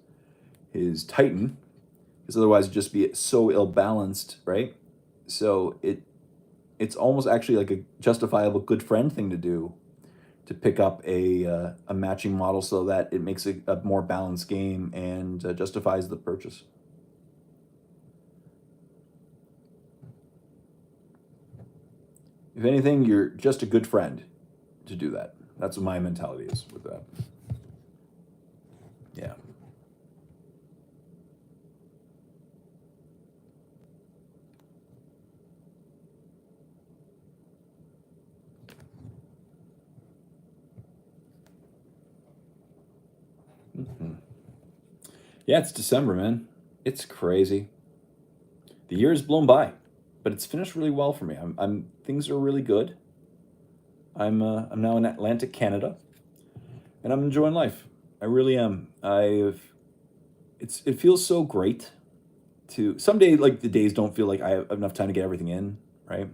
Titan, because otherwise it'd just be so ill balanced, right? So it's almost actually like a justifiable good friend thing to do, to pick up a matching model so that it makes a more balanced game and justifies the purchase. If anything, you're just a good friend to do that. That's what my mentality is with that. Yeah. Yeah, it's December, man. It's crazy. The year has blown by, but it's finished really well for me. Things are really good. I'm now in Atlantic Canada, and I'm enjoying life. I really am. It feels so great to someday, like, the days don't feel like I have enough time to get everything in, right?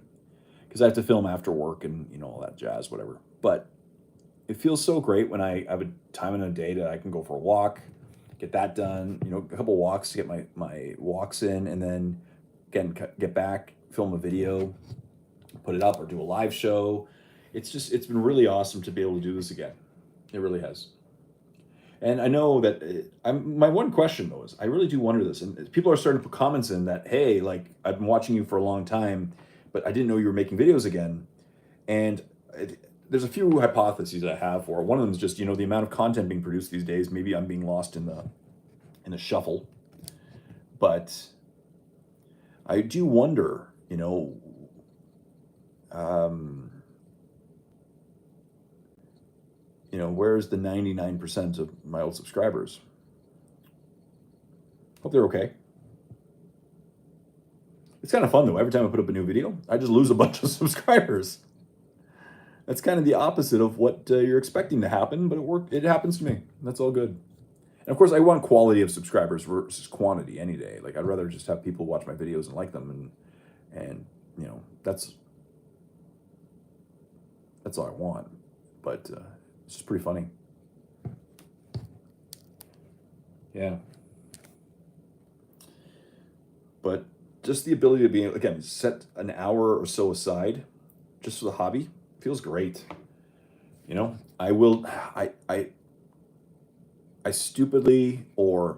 Because I have to film after work and, you know, all that jazz, whatever. But it feels so great when I have a time in a day that I can go for a walk, get that done, you know, a couple walks to get my walks in, and then again get back, film a video, put it up, or do a live show. It's been really awesome to be able to do this again. It really has. And I know that my one question, though, is I really do wonder this, and people are starting to put comments in that, hey, like, I've been watching you for a long time, but I didn't know you were making videos again. And there's a few hypotheses I have for it. One of them is just, you know, the amount of content being produced these days. Maybe I'm being lost in the shuffle. But I do wonder, you know, where's the 99% of my old subscribers? Hope they're okay. It's kind of fun, though. Every time I put up a new video, I just lose a bunch of subscribers. That's kind of the opposite of what you're expecting to happen, but it happens to me. That's all good. And of course, I want quality of subscribers versus quantity any day. Like, I'd rather just have people watch my videos and like them, and you know, that's That's all I want. But it's just pretty funny. Yeah. But just the ability to be, again, set an hour or so aside just for the hobby feels great. You know, I stupidly, or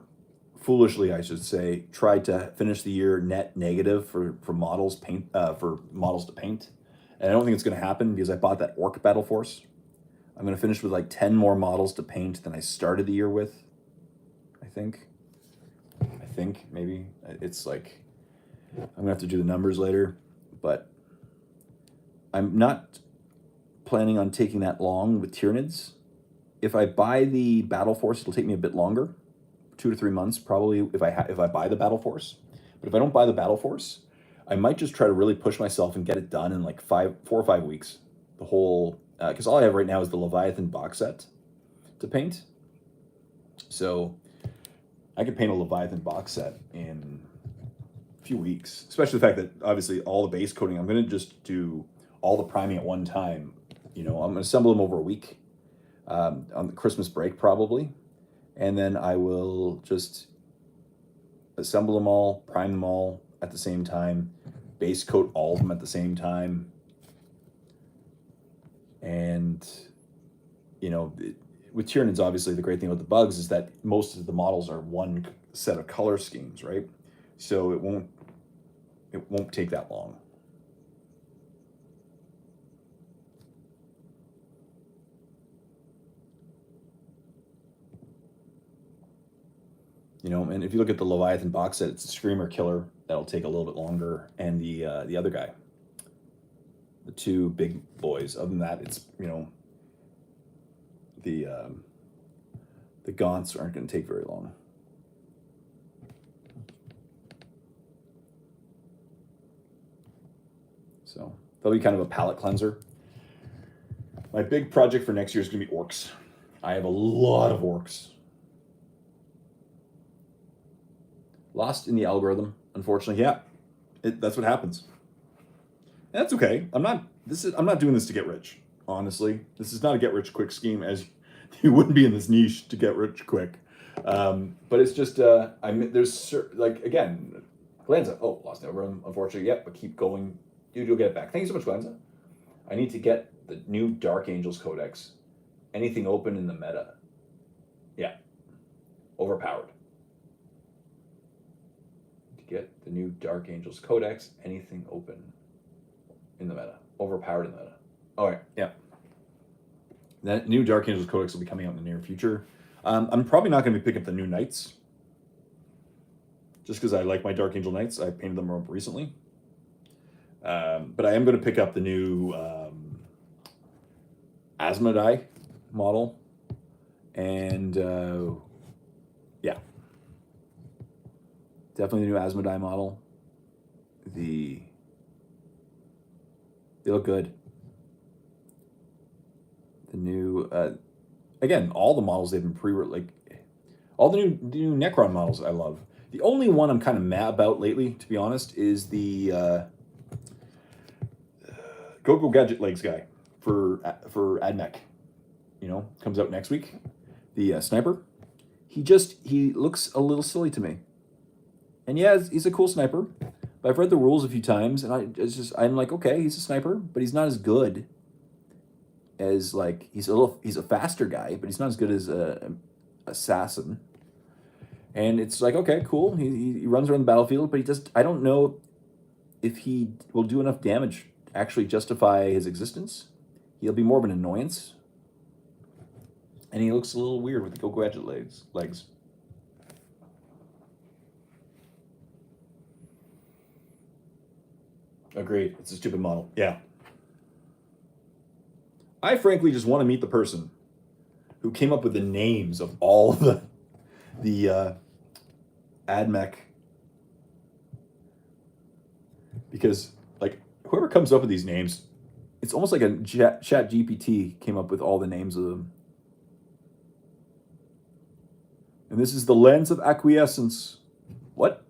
foolishly, I should say, tried to finish the year net negative for models to paint, and I don't think it's going to happen because I bought that Orc Battle Force. I'm going to finish with like 10 more models to paint than I started the year with. I think maybe it's like I'm gonna have to do the numbers later, but I'm not planning on taking that long with Tyranids. If I buy the Battle Force, it'll take me a bit longer, 2 to 3 months probably if I buy the Battle Force. But if I don't buy the Battle Force, I might just try to really push myself and get it done in like 4 or 5 weeks. The whole because all I have right now is the Leviathan box set to paint. So I could paint a Leviathan box set in a few weeks, especially the fact that obviously all the base coating, I'm going to just do all the priming at one time. You know, I'm going to assemble them over a week on the Christmas break probably. And then I will just assemble them all, prime them all at the same time, base coat all of them at the same time. And, you know, with Tyranids, obviously, the great thing about the bugs is that most of the models are one set of color schemes, right? So it won't take that long. You know, and if you look at the Leviathan box set, it's a Screamer Killer. That'll take a little bit longer. And the other guy, the two big boys. Other than that, it's, you know, the Gaunts aren't going to take very long. So that'll be kind of a palette cleanser. My big project for next year is going to be Orcs. I have a lot of Orcs. Lost in the algorithm, unfortunately. Yeah, that's what happens. And that's okay. I'm not doing this to get rich. Honestly, this is not a get rich quick scheme, as you wouldn't be in this niche to get rich quick. But it's just there's like, again, Glanza. Oh, lost the algorithm, unfortunately. Yep, but keep going. Dude, you'll get it back. Thank you so much, Glanza. I need to get the new Dark Angels Codex. Anything open in the meta. Yeah, overpowered. Get the new Dark Angels Codex, anything open in the meta. Overpowered in the meta. All right, yeah. That new Dark Angels Codex will be coming out in the near future. I'm probably not going to be picking up the new Knights. Just because I like my Dark Angel Knights. I painted them up recently. But I am going to pick up the new Asmodai model. And yeah. Definitely the new Asmodai model. They look good. The new, again, all the models they've been like, all the new Necron models I love. The only one I'm kind of mad about lately, to be honest, is the Go Gadget Legs guy for AdMech. You know, comes out next week. The sniper. He looks a little silly to me. And yeah, he's a cool sniper. But I've read the rules a few times, and I'm like, okay, he's a sniper, but he's not as good as, like, he's a faster guy, but he's not as good as a assassin. And it's like, okay, cool. He runs around the battlefield, but I don't know if he will do enough damage to actually justify his existence. He'll be more of an annoyance. And he looks a little weird with the Go Gadget legs. Agreed. It's a stupid model. Yeah. I frankly just want to meet the person who came up with the names of all the AdMech. Because, like, whoever comes up with these names, it's almost like a chat GPT came up with all the names of them. And this is the lens of acquiescence. What?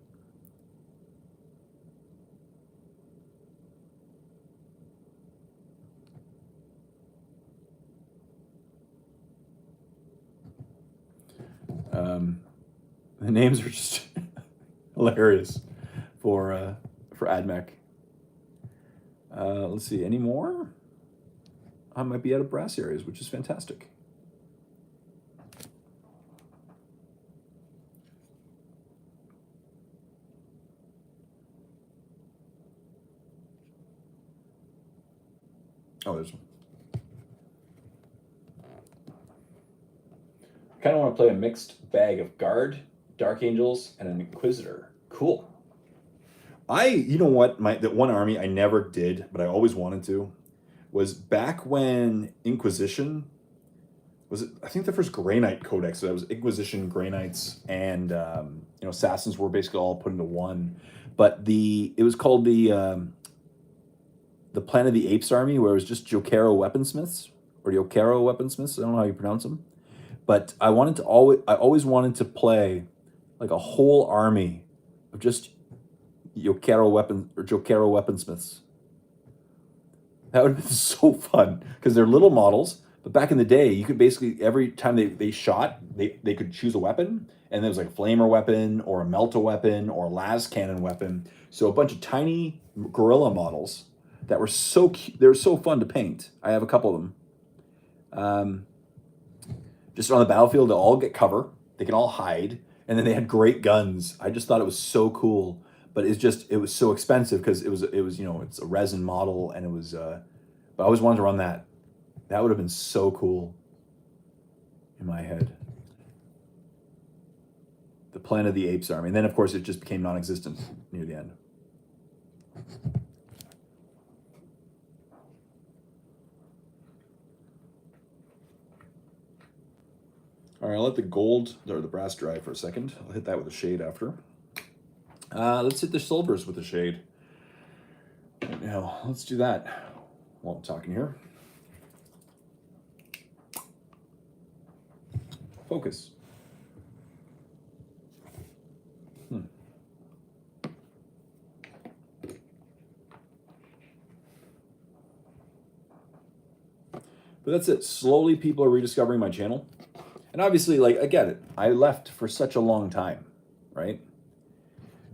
The names are just hilarious for AdMech. Let's see, any more? I might be out of brass areas, which is fantastic. Oh, there's one. Kind of want to play a mixed bag of guard, dark angels, and an inquisitor. Cool. You know what? The one army I never did, but I always wanted to, was back when Inquisition was it? I think the first Grey Knight Codex. So that was Inquisition, Grey Knights, and Assassins were basically all put into one. But it was called the Planet of the Apes army, where it was just Jokero weaponsmiths or Yokero weaponsmiths. I don't know how you pronounce them, but I always wanted to play like a whole army of just Jokero weaponsmiths. That would have been so fun because they're little models. But back in the day, you could basically, every time they shot, they could choose a weapon, and there was like a flamer weapon or a melta weapon or a las cannon weapon. So a bunch of tiny gorilla models that were so cute. They were so fun to paint. I have a couple of them. Just on the battlefield, they'll all get cover. They can all hide, and then they had great guns. I just thought it was so cool. But it was so expensive because it was it's a resin model, and it was. But I always wanted to run that. That would have been so cool. In my head. The Planet of the Apes army, and then of course it just became non-existent near the end. All right, I'll let the gold or the brass dry for a second. I'll hit that with a shade after. Let's hit the silvers with a shade. Now, let's do that while I'm talking here. Focus. But that's it. Slowly, people are rediscovering my channel. And obviously, like, I get it. I left for such a long time, right?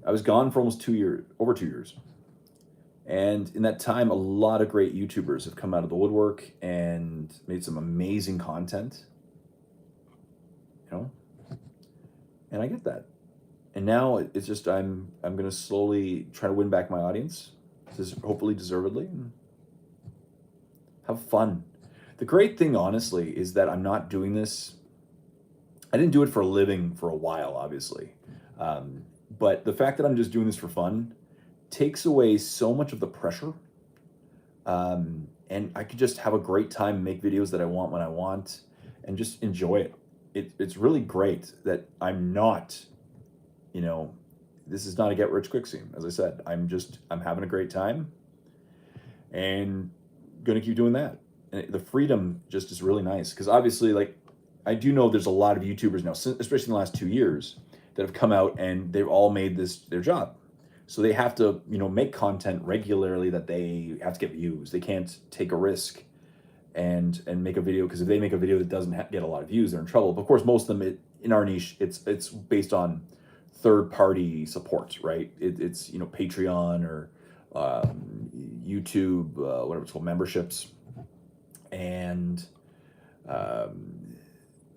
I was gone for almost 2 years, over 2 years. And in that time, a lot of great YouTubers have come out of the woodwork and made some amazing content. And I get that. And now it's just I'm going to slowly try to win back my audience, hopefully deservedly, and have fun. The great thing, honestly, is that I'm not doing this. I didn't do it for a living for a while, obviously. But the fact that I'm just doing this for fun takes away so much of the pressure. And I could just have a great time, make videos that I want when I want, and just enjoy it. It's really great that I'm not, this is not a get rich quick scheme. As I said, I'm having a great time and going to keep doing that. And the freedom just is really nice. Because obviously, like, I do know there's a lot of YouTubers now, especially in the last 2 years, that have come out and they've all made this their job. So they have to, make content regularly that they have to get views. They can't take a risk and make a video, because if they make a video that doesn't get a lot of views, they're in trouble. But of course, most of them in our niche, it's based on third-party support, right? It's Patreon or YouTube, whatever it's called, memberships, and so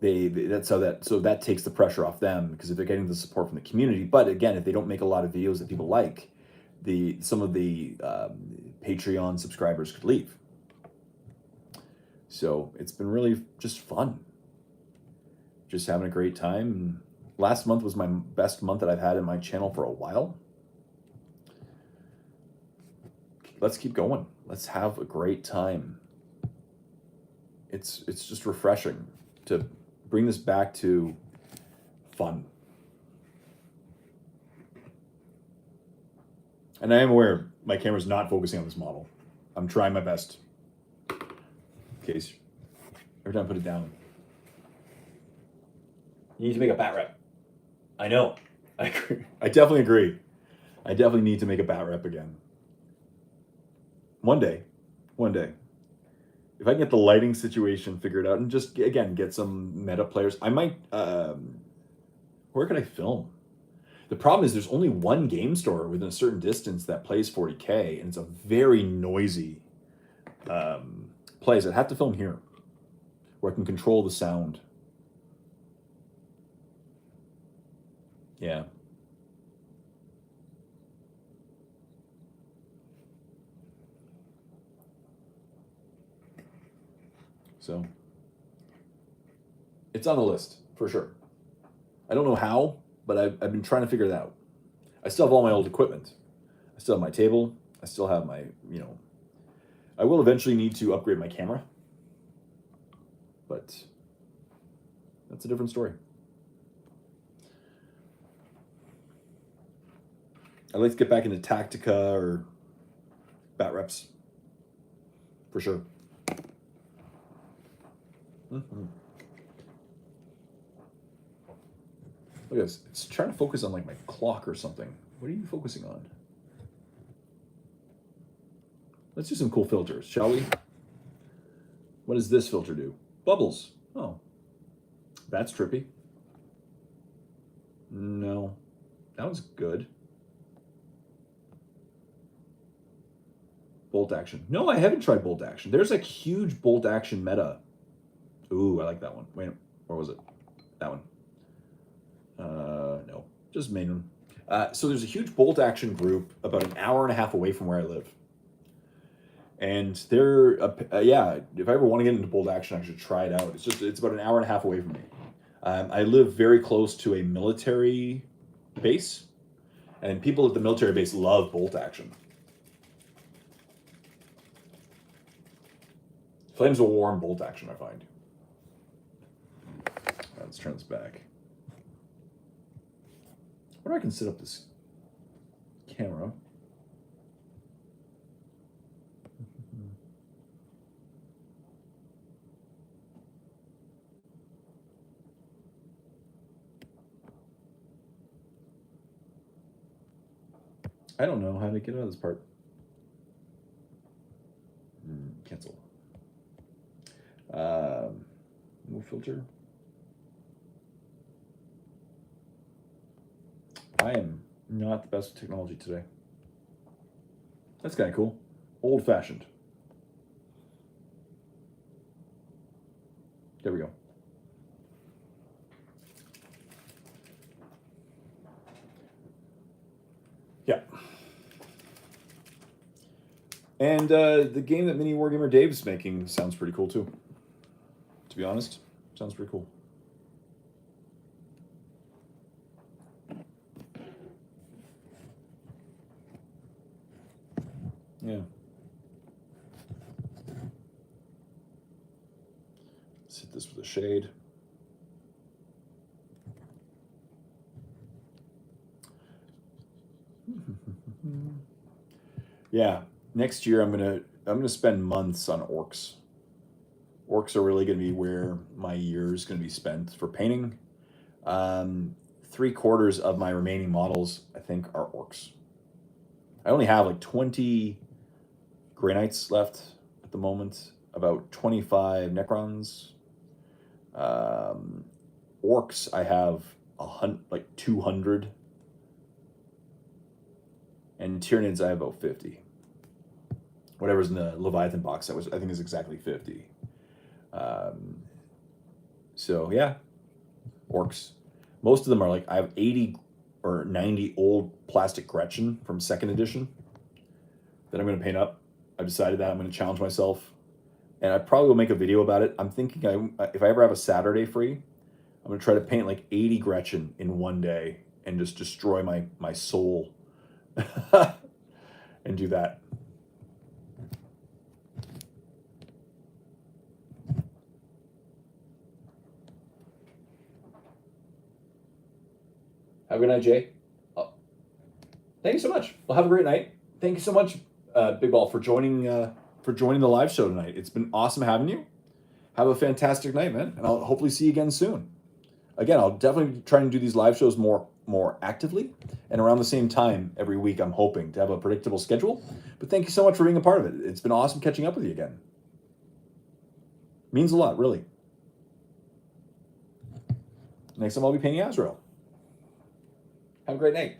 that takes the pressure off them, because if they're getting the support from the community. But again, if they don't make a lot of videos that people like, some of the Patreon subscribers could leave. So it's been really just fun, just having a great time. And last month was my best month that I've had in my channel for a while. Let's keep going. Let's have a great time. It's just refreshing to bring this back to fun. And I am aware my camera's not focusing on this model. I'm trying my best. In case every time I put it down. You need to make a bat rep. I know. I agree. I definitely agree. I definitely need to make a bat rep again. One day. If I can get the lighting situation figured out and just, again, get some meta players, I might Where could I film? The problem is there's only one game store within a certain distance that plays 40K, and it's a very noisy place. I'd have to film here, where I can control the sound. Yeah. So it's on the list for sure. I don't know how, but I've been trying to figure it out. I still have all my old equipment. I still have my table. I still have my, I will eventually need to upgrade my camera, but that's a different story. I'd like to get back into Tactica or Bat Reps, for sure. Mm-hmm. Look at this. It's trying to focus on like my clock or something. What are you focusing on? Let's do some cool filters, shall we? What does this filter do? Bubbles. Oh, that's trippy. No, that was good. Bolt action. No, I haven't tried bolt action. There's like huge bolt action meta. Ooh, I like that one. Wait, where was it? That one. No, just main room. So there's a huge bolt action group about an hour and a half away from where I live. And they're, yeah, if I ever want to get into bolt action, I should try it out. It's about an hour and a half away from me. I live very close to a military base, and people at the military base love bolt action. Flames of War and bolt action, I find. Let's turn this back. Where I can set up this camera. I don't know how to get out of this part. Cancel. Move filter. I am not the best with technology today. That's kind of cool. Old fashioned. There we go. Yeah. And the game that Miniwargamer Dave is making sounds pretty cool too. To be honest, sounds pretty cool. Yeah. Let's hit this with a shade. Yeah, next year I'm gonna spend months on orcs. Orcs are really gonna be where my year is gonna be spent for painting. 3/4 of my remaining models, I think, are orcs. I only have like 20 Grey Knights left at the moment, about 25 Necrons. Orcs, I have like 200. And Tyranids, I have about 50. Whatever's in the Leviathan box, I think is exactly 50. So yeah, orcs. Most of them are like, I have 80 or 90 old plastic Gretchen from 2nd edition that I'm going to paint up. I've decided that I'm going to challenge myself, and I probably will make a video about it. I'm thinking if I ever have a Saturday free, I'm going to try to paint like 80 Gretchen in one day and just destroy my soul and do that. Have a good night, Jay. Oh. Thank you so much. Well, have a great night. Thank you so much, Big Ball, for joining the live show tonight. It's been awesome having you. Have a fantastic night, man, and I'll hopefully see you again soon. Again, I'll definitely try and do these live shows more actively and around the same time every week. I'm hoping to have a predictable schedule. But thank you so much for being a part of it. It's been awesome catching up with you again. Means a lot, really. Next time I'll be painting Azrael. Have a great night.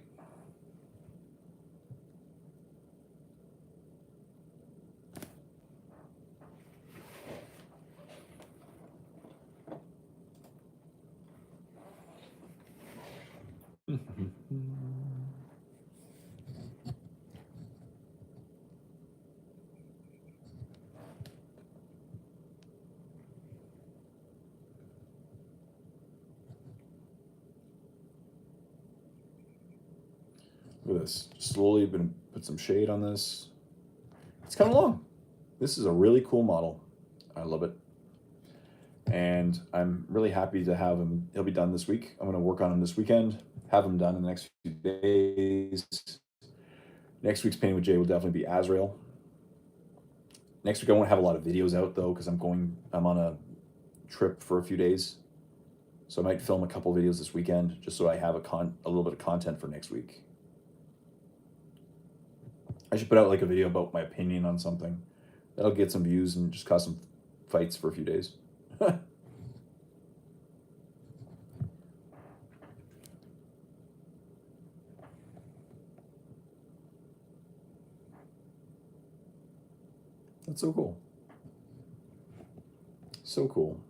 Look at this. Slowly been put some shade on this. It's coming along. This is a really cool model. I love it. And I'm really happy to have him. He'll be done this week. I'm going to work on him this weekend, have him done in the next few days. Next week's painting with Jay will definitely be Azrael. Next week I won't have a lot of videos out though because I'm on a trip for a few days. So I might film a couple videos this weekend just so I have a little bit of content for next week. I should put out like a video about my opinion on something. That'll get some views and just cause some fights for a few days. That's so cool. So cool.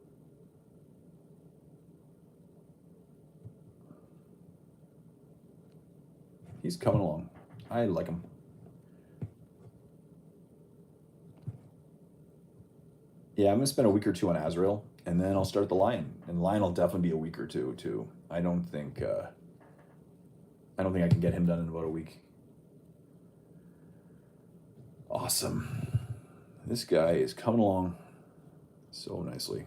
He's coming along. I like him. Yeah, I'm gonna spend a week or two on Azrael, and then I'll start the Lion. And Lion will definitely be a week or two too. I don't think I can get him done in about a week. Awesome. This guy is coming along so nicely.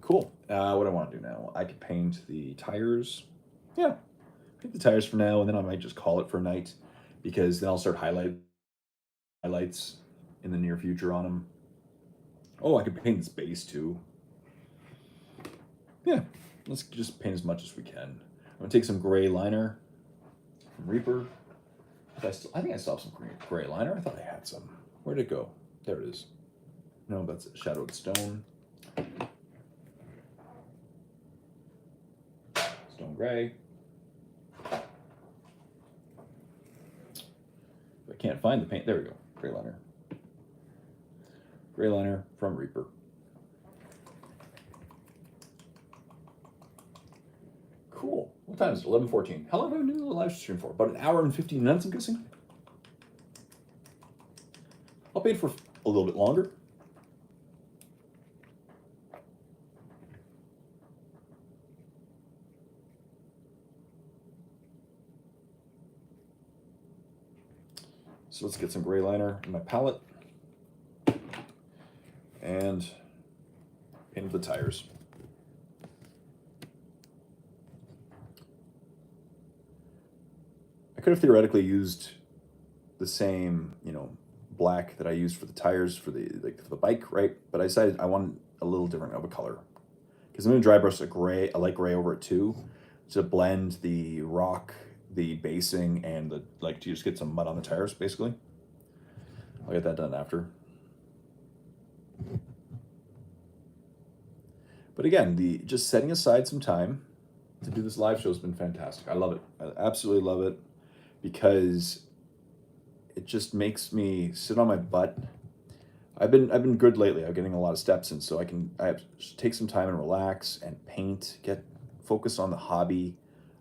Cool. What do I want to do now? I could paint the tires. Yeah, paint the tires for now, and then I might just call it for a night because then I'll start highlights in the near future on them. Oh, I could paint this base too. Yeah, let's just paint as much as we can. I'm gonna take some gray liner from Reaper. I think I still have some gray liner. I thought I had some. Where'd it go? There it is. No, that's it. Shadowed stone. Stone gray. I can't find the paint. There we go. Gray liner. Gray liner from Reaper. Cool. What time is it? 11:14. How long have I been doing the live stream for? About an hour and 15 minutes, I'm guessing. I'll paint for a little bit longer. So let's get some gray liner in my palette and paint the tires. I could have theoretically used the same, black that I used for the tires for the bike, right? But I decided I wanted a little different of a color because I'm going to dry brush a gray, a light gray over it too, to blend the rock, the basing, and to just get some mud on the tires, basically. I'll get that done after. But again, just setting aside some time to do this live show has been fantastic. I love it. I absolutely love it because it just makes me sit on my butt. I've been good lately. I'm getting a lot of steps in, so I take some time and relax and paint, focus on the hobby,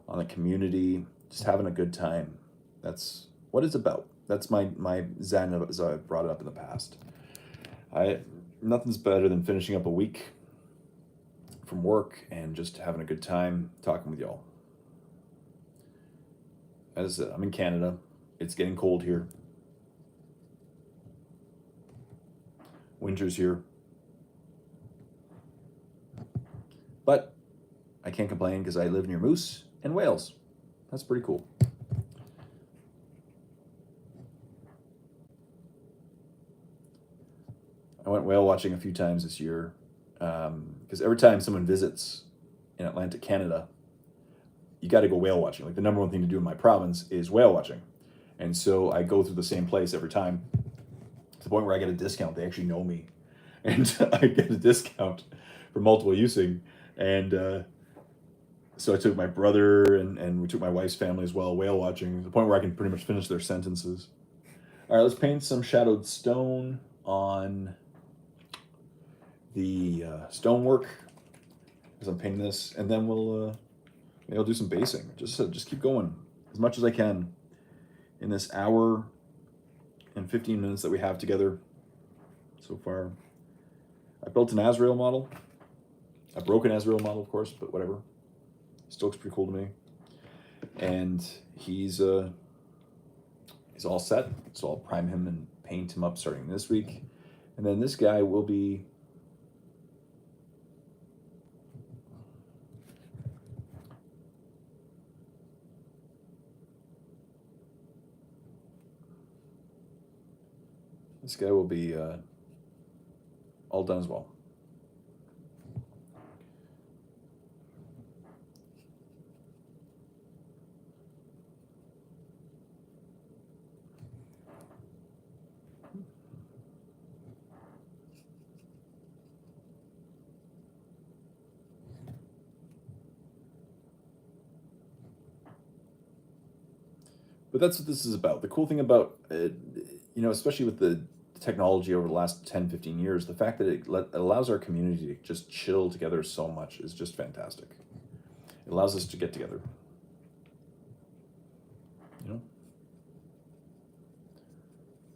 on the community, just having a good time. That's what it's about. That's my zen, as I've brought it up in the past. Nothing's better than finishing up a week from work and just having a good time talking with y'all. As I'm in Canada, it's getting cold here. Winter's here. But I can't complain because I live near moose and whales. That's pretty cool. I went whale watching a few times this year because every time someone visits in Atlantic, Canada, you got to go whale watching. Like the number one thing to do in my province is whale watching. And so I go through the same place every time to the point where I get a discount. They actually know me. And I get a discount for multiple using. And So I took my brother and we took my wife's family as well, whale watching, to the point where I can pretty much finish their sentences. All right, let's paint some shadowed stone on the stonework as I'm painting this, and then maybe I'll do some basing. Just keep going as much as I can in this hour and 15 minutes that we have together so far. I built an Azrael model. A broken Azrael model, of course, but whatever. Still looks pretty cool to me. And he's all set, so I'll prime him and paint him up starting this week. And then this guy will be all done as well. But that's what this is about. The cool thing about it, especially with the technology over the last 10, 15 years, the fact that it allows our community to just chill together so much is just fantastic. It allows us to get together.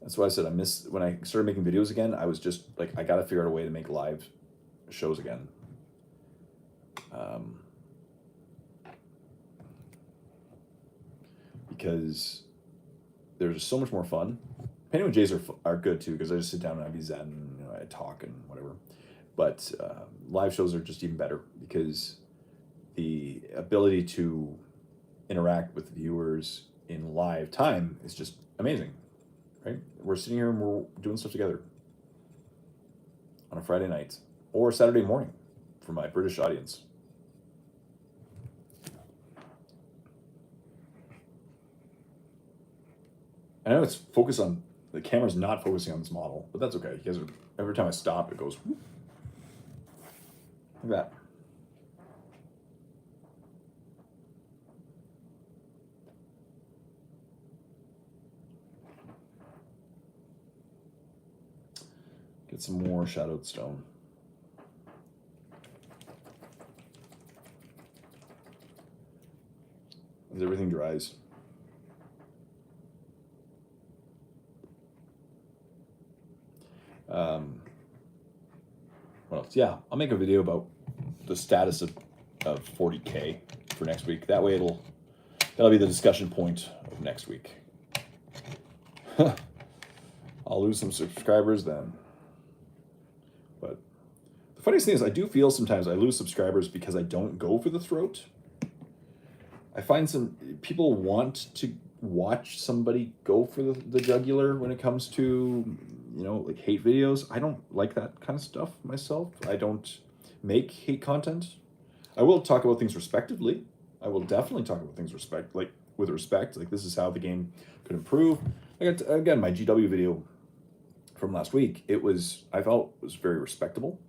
That's why I said when I started making videos again, I was just like, I got to figure out a way to make live shows again. Because there's just so much more fun. Miniwargamer Jays are good too, because I just sit down and I be zen, I talk and whatever. But live shows are just even better, because the ability to interact with viewers in live time is just amazing, right? We're sitting here and we're doing stuff together on a Friday night or Saturday morning for my British audience. I know it's focused on, the camera's not focusing on this model, but that's okay. You guys every time I stop, it goes whoop, like that. Get some more shadowed stone. As everything dries. What else? Yeah, I'll make a video about the status of 40K for next week. That way that'll be the discussion point of next week. I'll lose some subscribers then. But the funniest thing is, I do feel sometimes I lose subscribers because I don't go for the throat. I find some people want to watch somebody go for the jugular when it comes to, like hate videos. I don't like that kind of stuff myself. I don't make hate content. I will talk about things respectively. I will definitely talk about things with respect. Like, this is how the game could improve. Again, my GW video from last week, I felt was very respectable.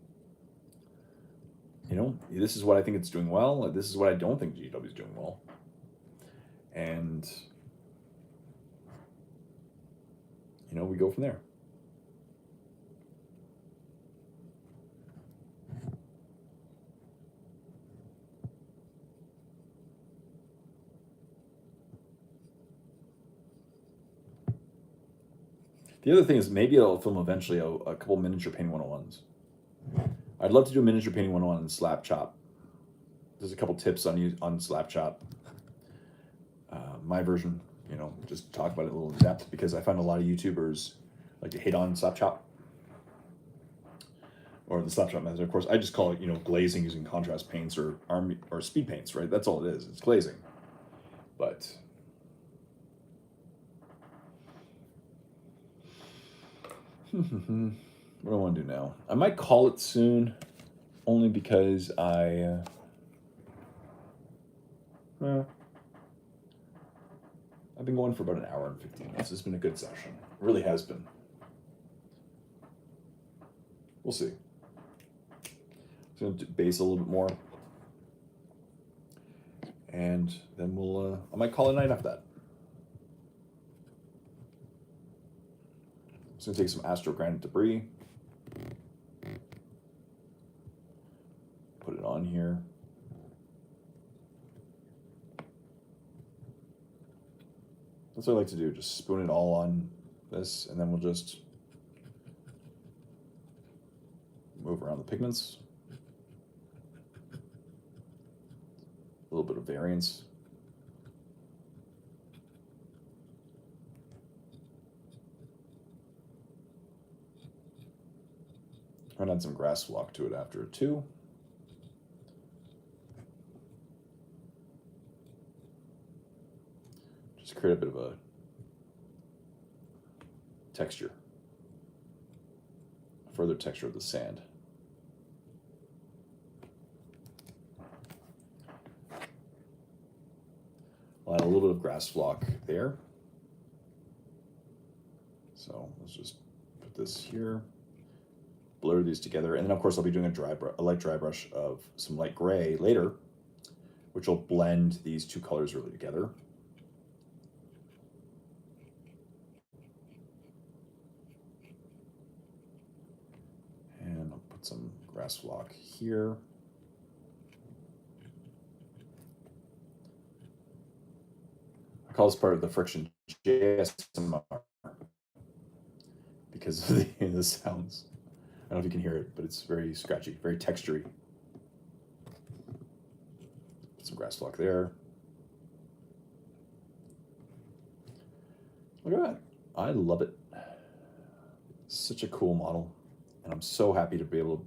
This is what I think it's doing well. This is what I don't think GW is doing well. And we go from there. The other thing is, maybe I'll film eventually a couple miniature painting 101s. I'd love to do a miniature painting 101 in Slap Chop. There's a couple tips on Slap Chop. My version, just talk about it a little in depth, because I find a lot of YouTubers like to hate on Slap Chop, or the Slap Chop method. Of course, I just call it, glazing using contrast paints or speed paints, right? That's all it is. It's glazing. But what do I want to do now? I might call it soon, only because I've been going for about an hour and 15 minutes. It's been a good session. It really has been. We'll see. I'm going to base a little bit more. And then I might call it a night after that. Just gonna take some astro granite debris, put it on here. That's what I like to do, just spoon it all on this, and then we'll just move around the pigments. A little bit of variance. I'm gonna add some grass flock to it after too. Just create a bit of a texture, further texture of the sand. I'll add a little bit of grass flock there. So let's just put this here, blur these together, and then of course I'll be doing a light dry brush of some light gray later, which will blend these two colors really together. And I'll put some grass flock here. I call this part of the friction ASMR because of the sounds. I don't know if you can hear it, but it's very scratchy, very textury. Put some grass flock there. Look at that. I love it. Such a cool model. And I'm so happy to be able to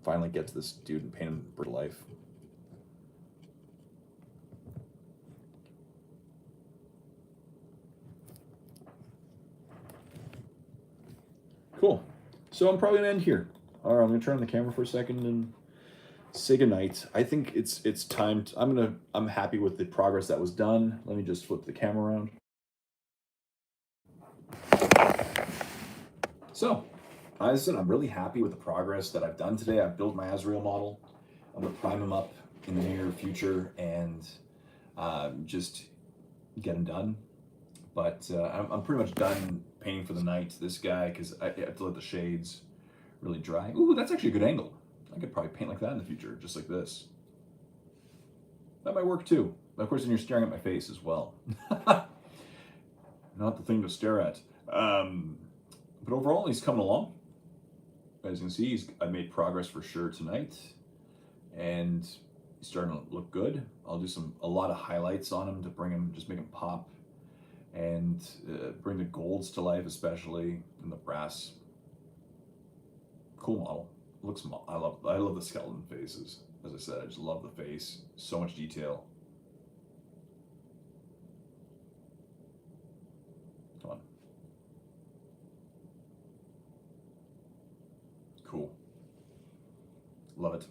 finally get to this dude and paint him for life. Cool. So I'm probably gonna end here. All right, I'm gonna turn on the camera for a second and say goodnight. I think it's time. I'm happy with the progress that was done. Let me just flip the camera around. So, as I said, I'm really happy with the progress that I've done today. I've built my Azrael model. I'm gonna prime him up in the near future and just get him done. But I'm pretty much done painting for the night this guy because I have to let the shades really dry. Ooh, that's actually a good angle. I could probably paint like that in the future, just like this. That might work too. But of course, then you're staring at my face as well. Not the thing to stare at. But overall, he's coming along. As you can see, I made progress for sure tonight. And he's starting to look good. I'll do a lot of highlights on him to just make him pop. And bring the golds to life, especially in the brass. Cool model. Looks. I love the skeleton faces. As I said, I just love the face. So much detail. Come on. Cool. Love it.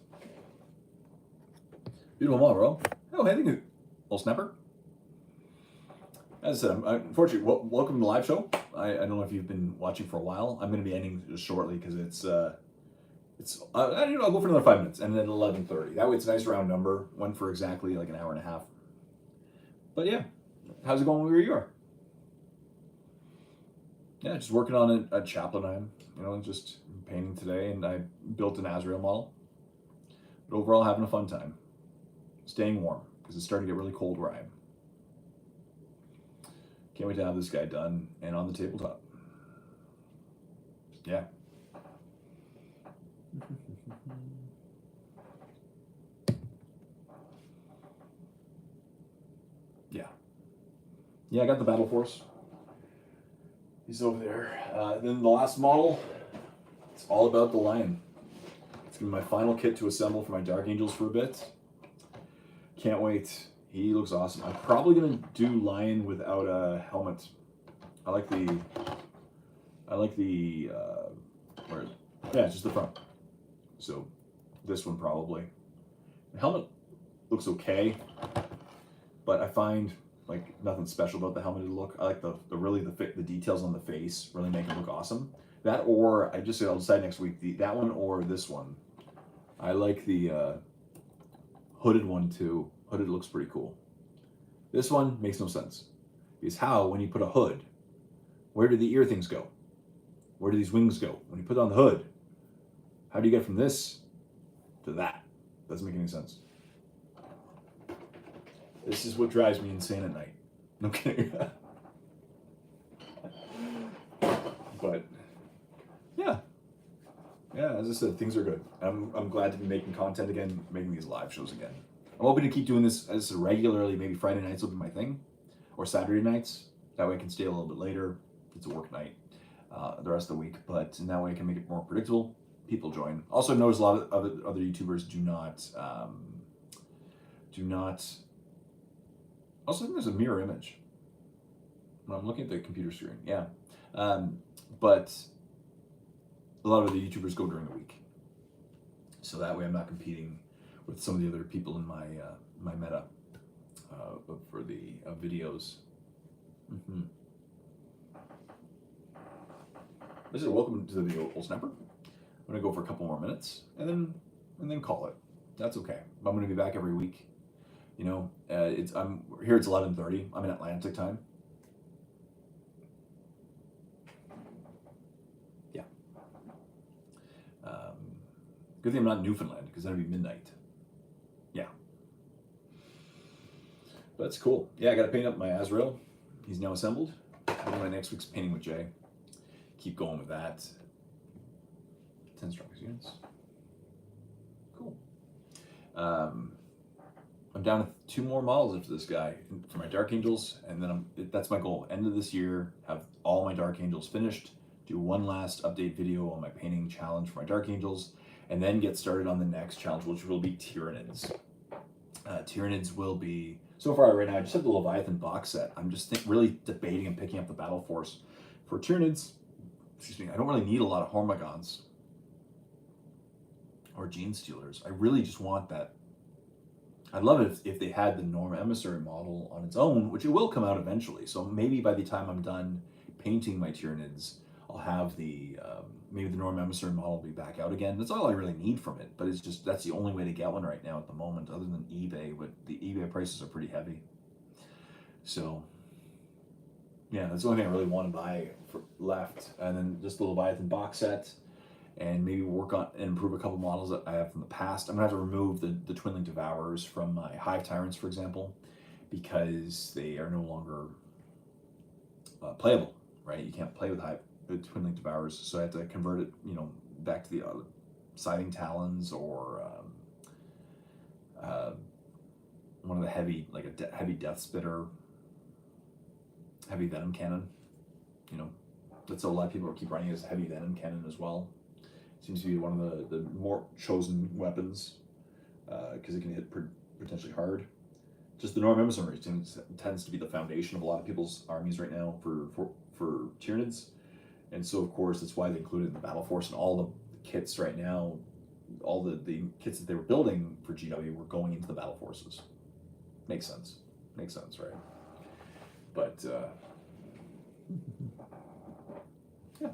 Beautiful model, bro. Oh, hey, thank you. Little snapper. As I said, unfortunately, welcome to the live show. I don't know if you've been watching for a while. I'm going to be ending shortly because I'll go for another 5 minutes and then 11:30. That way it's a nice round number. Went for exactly like an hour and a half. But yeah, how's it going where you are? Yeah, just working on a chaplain. Just painting today, and I built an Azrael model. But overall, having a fun time. Staying warm because it's starting to get really cold where I am. Can't wait to have this guy done and on the tabletop. Yeah. Yeah, I got the Battle Force. He's over there. Then the last model, it's all about the lion. It's gonna be my final kit to assemble for my Dark Angels for a bit. Can't wait. He looks awesome. I'm probably gonna do lion without a helmet. I like the just the front. So this one probably. The helmet looks okay, but I find like nothing special about the helmeted look. I like the details on the face really make it look awesome. That, or I'll decide next week that one or this one. I like the hooded one too. Hooded looks pretty cool. This one makes no sense. Because how, when you put a hood, where do the ear things go? Where do these wings go? When you put it on the hood, how do you get from this to that? Doesn't make any sense. This is what drives me insane at night. Okay. But yeah, as I said, things are good. I'm glad to be making content again, making these live shows again. I'm hoping to keep doing this as regularly. Maybe Friday nights will be my thing, or Saturday nights. That way I can stay a little bit later. It's a work night the rest of the week, but in that way I can make it more predictable. People join. Also, I've noticed a lot of other YouTubers do not. Also, I think there's a mirror image when I'm looking at the computer screen. Yeah, but a lot of the YouTubers go during the week, so that way I'm not competing with some of the other people in my my meta for the videos. Mm-hmm. This is welcome to the video, Old Snapper. I'm gonna go for a couple more minutes and then call it. That's okay. I'm gonna be back every week. You know, I'm here. It's 11:30. I'm in Atlantic time. Yeah. Good thing I'm not in Newfoundland because then it'd be midnight. Yeah. But that's cool. Yeah, I got to paint up my Azrael. He's now assembled. My next week's painting with Jay. Keep going with that. 10 strongest units. Cool. I'm down to 2 more models after this guy for my Dark Angels, and then that's my goal. End of this year, have all my Dark Angels finished, do one last update video on my painting challenge for my Dark Angels, and then get started on the next challenge, which will be Tyranids. Tyranids will be, so far right now, I just have the Leviathan box set. I'm just really debating and picking up the Battle Force. For Tyranids, excuse me, I don't really need a lot of Hormigons or Gene Stealers. I really just want that. I'd love it if they had the Norm Emissary model on its own, which it will come out eventually. So maybe by the time I'm done painting my Tyranids, I'll have the, maybe the Norm Emissary model will be back out again. That's all I really need from it, but it's just, that's the only way to get one right now at the moment, other than eBay, but the eBay prices are pretty heavy. So yeah, that's the only thing I really want to buy left. And then just the Leviathan box set, and maybe work on and improve a couple models that I have from the past. I'm gonna have to remove the Twinling Devourers from my Hive Tyrants, for example, because they are no longer playable, right? You can't play with Twinling Devourers, so I have to convert it, you know, back to the Scything Talons or one of the heavy, like a heavy Death Spitter, heavy Venom Cannon. You know, that's a lot of people keep running as heavy Venom Cannon as well. Seems to be one of the more chosen weapons because it can hit potentially hard. Just the Norm Emissary tends to be the foundation of a lot of people's armies right now for Tyranids, and so of course that's why they included in the Battle Force, and all the kits right now, all the kits that they were building for GW were going into the Battle Forces. Makes sense, right? But yeah.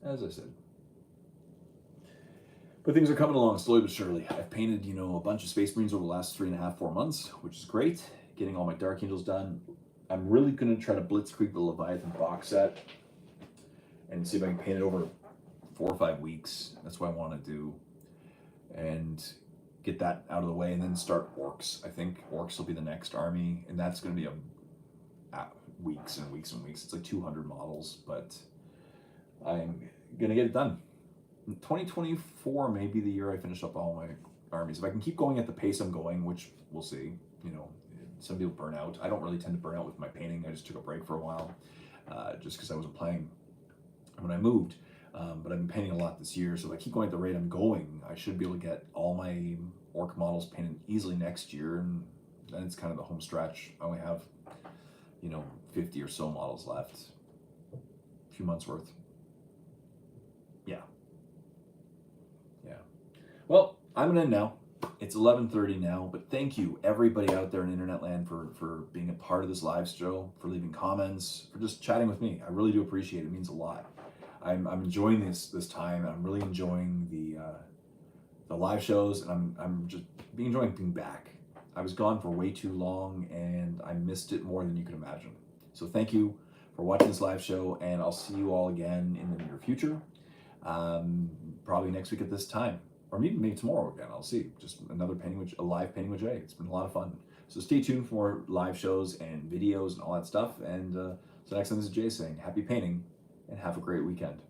As I said. But things are coming along slowly but surely. I've painted, you know, a bunch of Space Marines over the last 3.5, 4 months, which is great. Getting all my Dark Angels done. I'm really going to try to blitzkrieg the Leviathan box set and see if I can paint it over 4 or 5 weeks. That's what I want to do. And get that out of the way, and then start Orcs. I think Orcs will be the next army, and that's going to be weeks and weeks and weeks. It's like 200 models, but I'm going to get it done. 2024 may be the year I finish up all my armies. If I can keep going at the pace I'm going, which we'll see, you know, some people burn out. I don't really tend to burn out with my painting. I just took a break for a while, just because I wasn't playing when I moved. But I've been painting a lot this year, so if I keep going at the rate I'm going, I should be able to get all my Orc models painted easily next year, and then it's kind of the home stretch. I only have, you know, 50 or so models left, a few months worth. Yeah. Well, I'm gonna end now. It's 11:30 now, but thank you everybody out there in internet land for being a part of this live show, for leaving comments, for just chatting with me. I really do appreciate it. It means a lot. I'm enjoying this time, and I'm really enjoying the live shows, and I'm just enjoying being back. I was gone for way too long, and I missed it more than you could imagine. So thank you for watching this live show, and I'll see you all again in the near future. Probably next week at this time, or maybe tomorrow again. I'll see. Just another a live painting with Jay. It's been a lot of fun. So stay tuned for more live shows and videos and all that stuff. And so next time, this is Jay saying happy painting and have a great weekend.